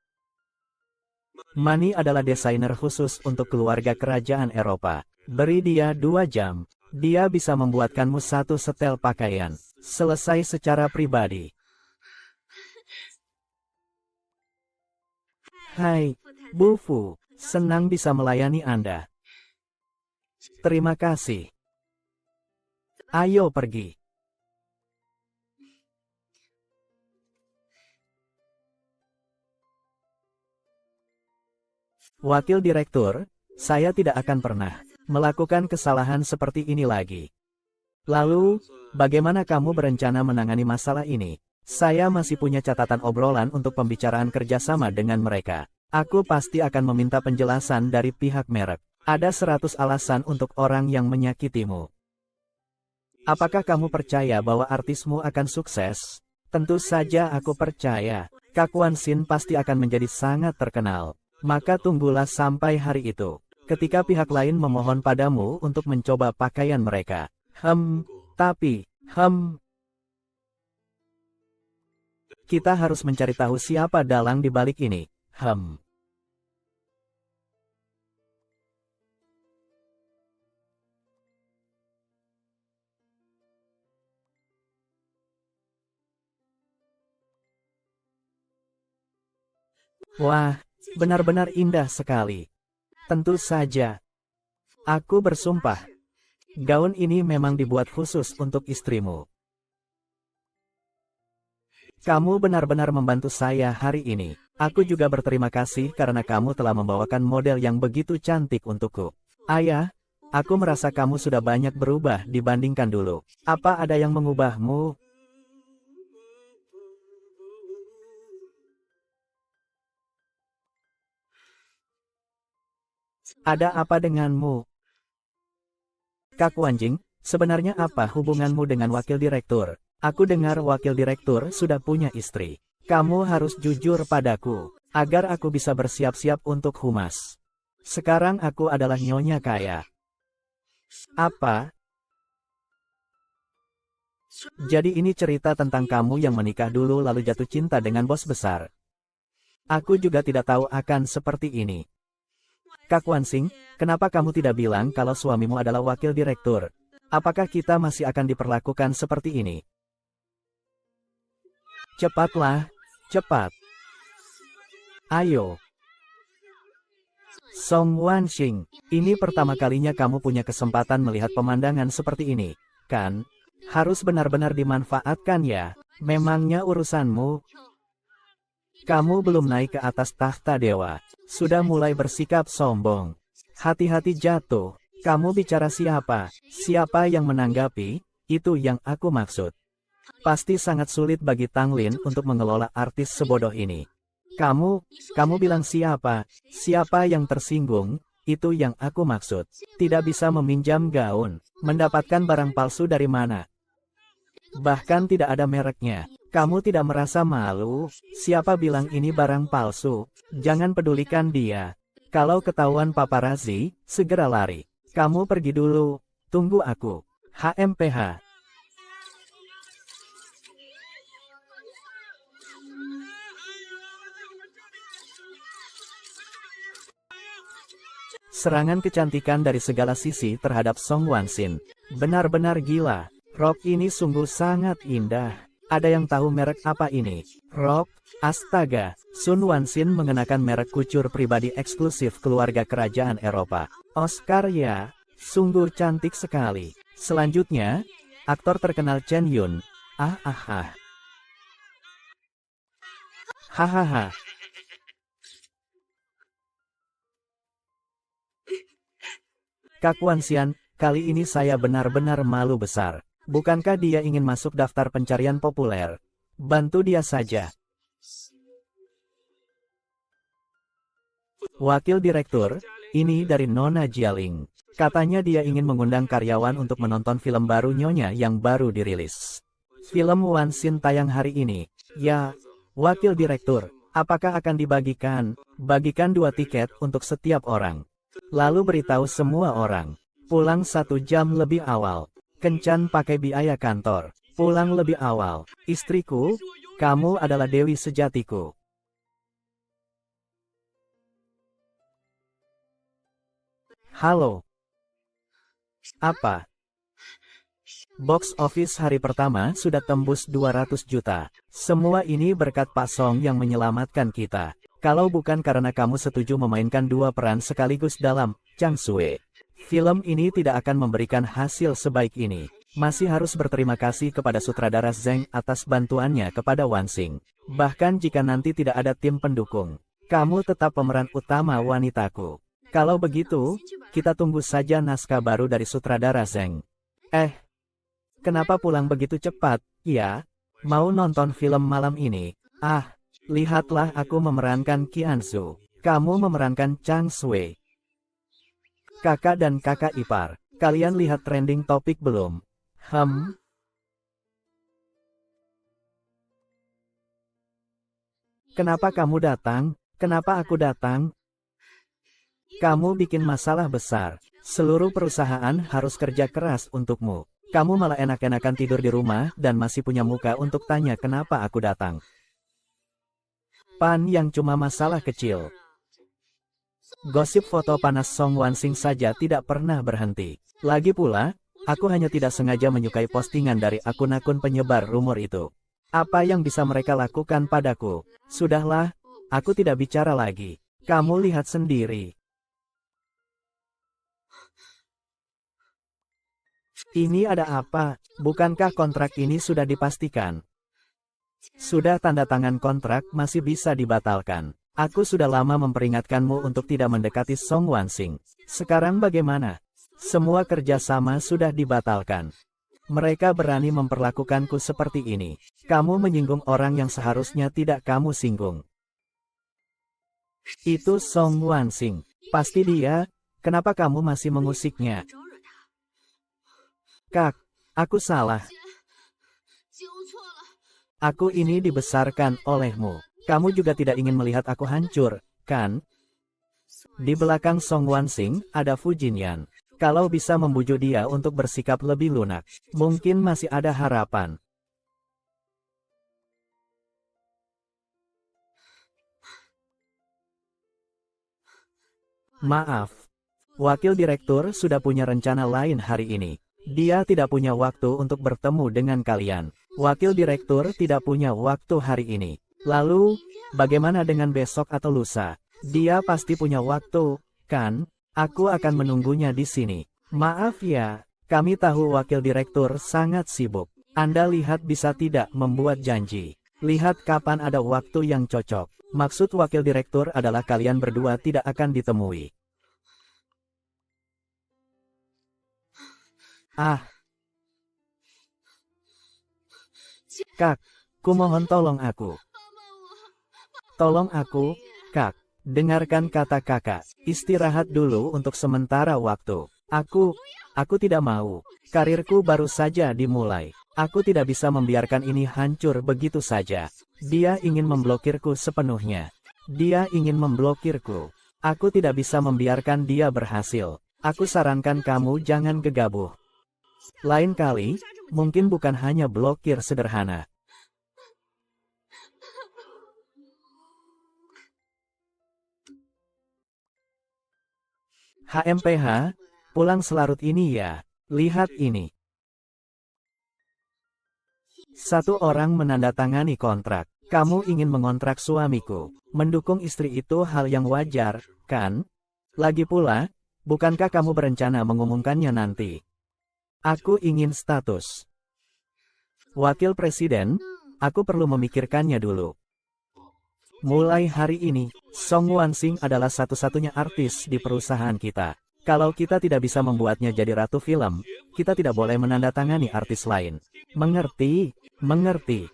Mani adalah desainer khusus untuk keluarga kerajaan Eropa. Beri dia 2 jam. Dia bisa membuatkanmu 1 setel pakaian. Selesai secara pribadi. Hai, Bu Fu. Senang bisa melayani Anda. Terima kasih. Ayo pergi. Wakil Direktur, saya tidak akan pernah melakukan kesalahan seperti ini lagi. Lalu, bagaimana kamu berencana menangani masalah ini? Saya masih punya catatan obrolan untuk pembicaraan kerjasama dengan mereka. Aku pasti akan meminta penjelasan dari pihak merek. Ada 100 alasan untuk orang yang menyakitimu. Apakah kamu percaya bahwa artismu akan sukses? Tentu saja aku percaya. Kak Wan Xin pasti akan menjadi sangat terkenal. Maka tunggulah sampai hari itu. Ketika pihak lain memohon padamu untuk mencoba pakaian mereka. Kita harus mencari tahu siapa dalang di balik ini. Wah, benar-benar indah sekali. Tentu saja. Aku bersumpah. Gaun ini memang dibuat khusus untuk istrimu. Kamu benar-benar membantu saya hari ini. Aku juga berterima kasih karena kamu telah membawakan model yang begitu cantik untukku. Ayah, aku merasa kamu sudah banyak berubah dibandingkan dulu. Apa ada yang mengubahmu? Ada apa denganmu? Kak Wanjing, sebenarnya apa hubunganmu dengan wakil direktur? Aku dengar wakil direktur sudah punya istri. Kamu harus jujur padaku, agar aku bisa bersiap-siap untuk humas. Sekarang aku adalah nyonya kaya. Apa? Jadi ini cerita tentang kamu yang menikah dulu lalu jatuh cinta dengan bos besar. Aku juga tidak tahu akan seperti ini. Kak Wansing, kenapa kamu tidak bilang kalau suamimu adalah wakil direktur? Apakah kita masih akan diperlakukan seperti ini? Cepatlah, cepat. Ayo. Song Wanxing, ini pertama kalinya kamu punya kesempatan melihat pemandangan seperti ini, kan? Harus benar-benar dimanfaatkan ya. Memangnya urusanmu? Kamu belum naik ke atas tahta dewa. Sudah mulai bersikap sombong. Hati-hati jatuh. Kamu bicara siapa? Siapa yang menanggapi? Itu yang aku maksud. Pasti sangat sulit bagi Tang Lin untuk mengelola artis sebodoh ini. Kamu bilang siapa? Siapa yang tersinggung? Itu yang aku maksud. Tidak bisa meminjam gaun. Mendapatkan barang palsu dari mana? Bahkan tidak ada mereknya. Kamu tidak merasa malu? Siapa bilang ini barang palsu? Jangan pedulikan dia. Kalau ketahuan paparazi, segera lari. Kamu pergi dulu. Tunggu aku. HMPH. Serangan kecantikan dari segala sisi terhadap Song Wanxin. Benar-benar gila. Rok ini sungguh sangat indah. Ada yang tahu merek apa ini? Rok? Astaga, Sun Wanxin mengenakan merek kucur pribadi eksklusif keluarga kerajaan Eropa. Oscar ya, sungguh cantik sekali. Selanjutnya, aktor terkenal Chen Yun. Hahaha. Kak Wanxian, kali ini saya benar-benar malu besar. Bukankah dia ingin masuk daftar pencarian populer? Bantu dia saja. Wakil direktur, ini dari Nona Jialing. Katanya dia ingin mengundang karyawan untuk menonton film baru Nyonya yang baru dirilis. Film Wanxin tayang hari ini. Ya, wakil direktur, apakah akan dibagikan? Bagikan 2 tiket untuk setiap orang. Lalu beritahu semua orang. Pulang 1 jam lebih awal. Kencan pakai biaya kantor. Pulang lebih awal. Istriku, kamu adalah dewi sejatiku. Halo. Apa? Box office hari pertama sudah tembus 200 juta. Semua ini berkat Pak Song yang menyelamatkan kita. Kalau bukan karena kamu setuju memainkan 2 peran sekaligus dalam Chang Sui, film ini tidak akan memberikan hasil sebaik ini. Masih harus berterima kasih kepada sutradara Zheng atas bantuannya kepada Wanxing. Bahkan jika nanti tidak ada tim pendukung, kamu tetap pemeran utama wanitaku. Kalau begitu, kita tunggu saja naskah baru dari sutradara Zheng. Kenapa pulang begitu cepat? Ya, Mau nonton film malam ini? Ah, lihatlah aku memerankan Qianzu. Kamu memerankan Chang Sui. Kakak dan kakak ipar, kalian lihat trending topik belum? Kenapa kamu datang? Kenapa aku datang? Kamu bikin masalah besar. Seluruh perusahaan harus kerja keras untukmu. Kamu malah enak-enakan tidur di rumah dan masih punya muka untuk tanya kenapa aku datang. Pan yang cuma masalah kecil. Gosip foto panas Song Wansing saja tidak pernah berhenti. Lagi pula, aku hanya tidak sengaja menyukai postingan dari akun-akun penyebar rumor itu. Apa yang bisa mereka lakukan padaku? Sudahlah, aku tidak bicara lagi. Kamu lihat sendiri. Ini ada apa? Bukankah kontrak ini sudah dipastikan? Sudah tanda tangan kontrak masih bisa dibatalkan. Aku sudah lama memperingatkanmu untuk tidak mendekati Song Wansing. Sekarang bagaimana? Semua kerjasama sudah dibatalkan. Mereka berani memperlakukanku seperti ini. Kamu menyinggung orang yang seharusnya tidak kamu singgung. Itu Song Wansing. Pasti dia. Kenapa kamu masih mengusiknya? Kak, aku salah. Aku ini dibesarkan olehmu. Kamu juga tidak ingin melihat aku hancur, kan? Di belakang Song Wansing ada Fu Jinyan. Kalau bisa membujuk dia untuk bersikap lebih lunak, mungkin masih ada harapan. Maaf. Wakil direktur sudah punya rencana lain hari ini. Dia tidak punya waktu untuk bertemu dengan kalian. Wakil direktur tidak punya waktu hari ini. Lalu, bagaimana dengan besok atau lusa? Dia pasti punya waktu, kan? Aku akan menunggunya di sini. Maaf ya, kami tahu wakil direktur sangat sibuk. Anda lihat bisa tidak membuat janji. Lihat kapan ada waktu yang cocok. Maksud wakil direktur adalah kalian berdua tidak akan ditemui. Ah. Kak, kumohon tolong aku. Tolong aku, Kak. Dengarkan kata kakak. Istirahat dulu untuk sementara waktu. Aku tidak mau. Karirku baru saja dimulai. Aku tidak bisa membiarkan ini hancur begitu saja. Dia ingin memblokirku sepenuhnya. Dia ingin memblokirku. Aku tidak bisa membiarkan dia berhasil. Aku sarankan kamu jangan gegabah. Lain kali, mungkin bukan hanya blokir sederhana. HMPH, pulang selarut ini ya. Lihat ini. Satu orang menandatangani kontrak. Kamu ingin mengontrak suamiku. Mendukung istri itu hal yang wajar, kan? Lagi pula, bukankah kamu berencana mengumumkannya nanti? Aku ingin status Wakil Presiden, aku perlu memikirkannya dulu. Mulai hari ini, Song Wansing adalah satu-satunya artis di perusahaan kita. Kalau kita tidak bisa membuatnya jadi ratu film, kita tidak boleh menandatangani artis lain. Mengerti? Mengerti.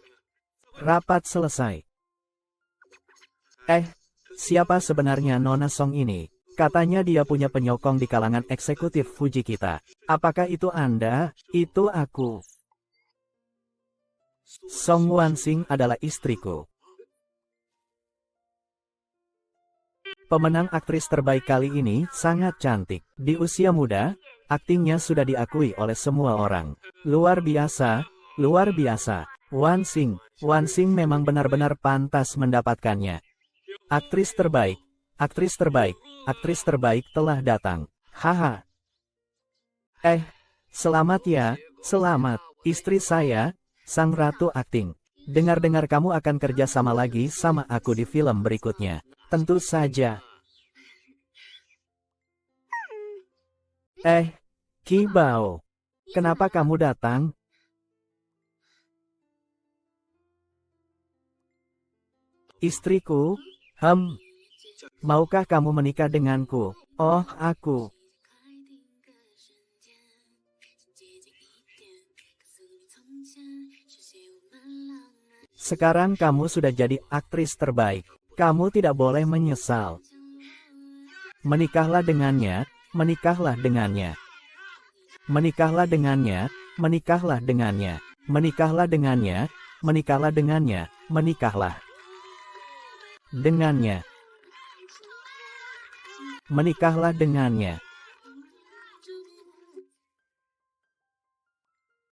Rapat selesai. Siapa sebenarnya Nona Song ini? Katanya dia punya penyokong di kalangan eksekutif Fuji kita. Apakah itu Anda? Itu aku. Song Wansing adalah istriku. Pemenang aktris terbaik kali ini sangat cantik. Di usia muda, aktingnya sudah diakui oleh semua orang. Luar biasa, luar biasa. Wansing memang benar-benar pantas mendapatkannya. Aktris terbaik, aktris terbaik, aktris terbaik telah datang. Haha. Selamat ya, selamat. Istri saya, sang ratu akting. Dengar-dengar kamu akan kerja sama lagi sama aku di film berikutnya. Tentu saja. Qi Bao. Kenapa kamu datang? Istriku? Maukah kamu menikah denganku? Oh, aku. Sekarang kamu sudah jadi aktris terbaik. Kamu tidak boleh menyesal. Menikahlah dengannya, menikahlah dengannya. Menikahlah dengannya, menikahlah dengannya. Menikahlah dengannya, menikahlah dengannya, menikahlah dengannya. Menikahlah dengannya.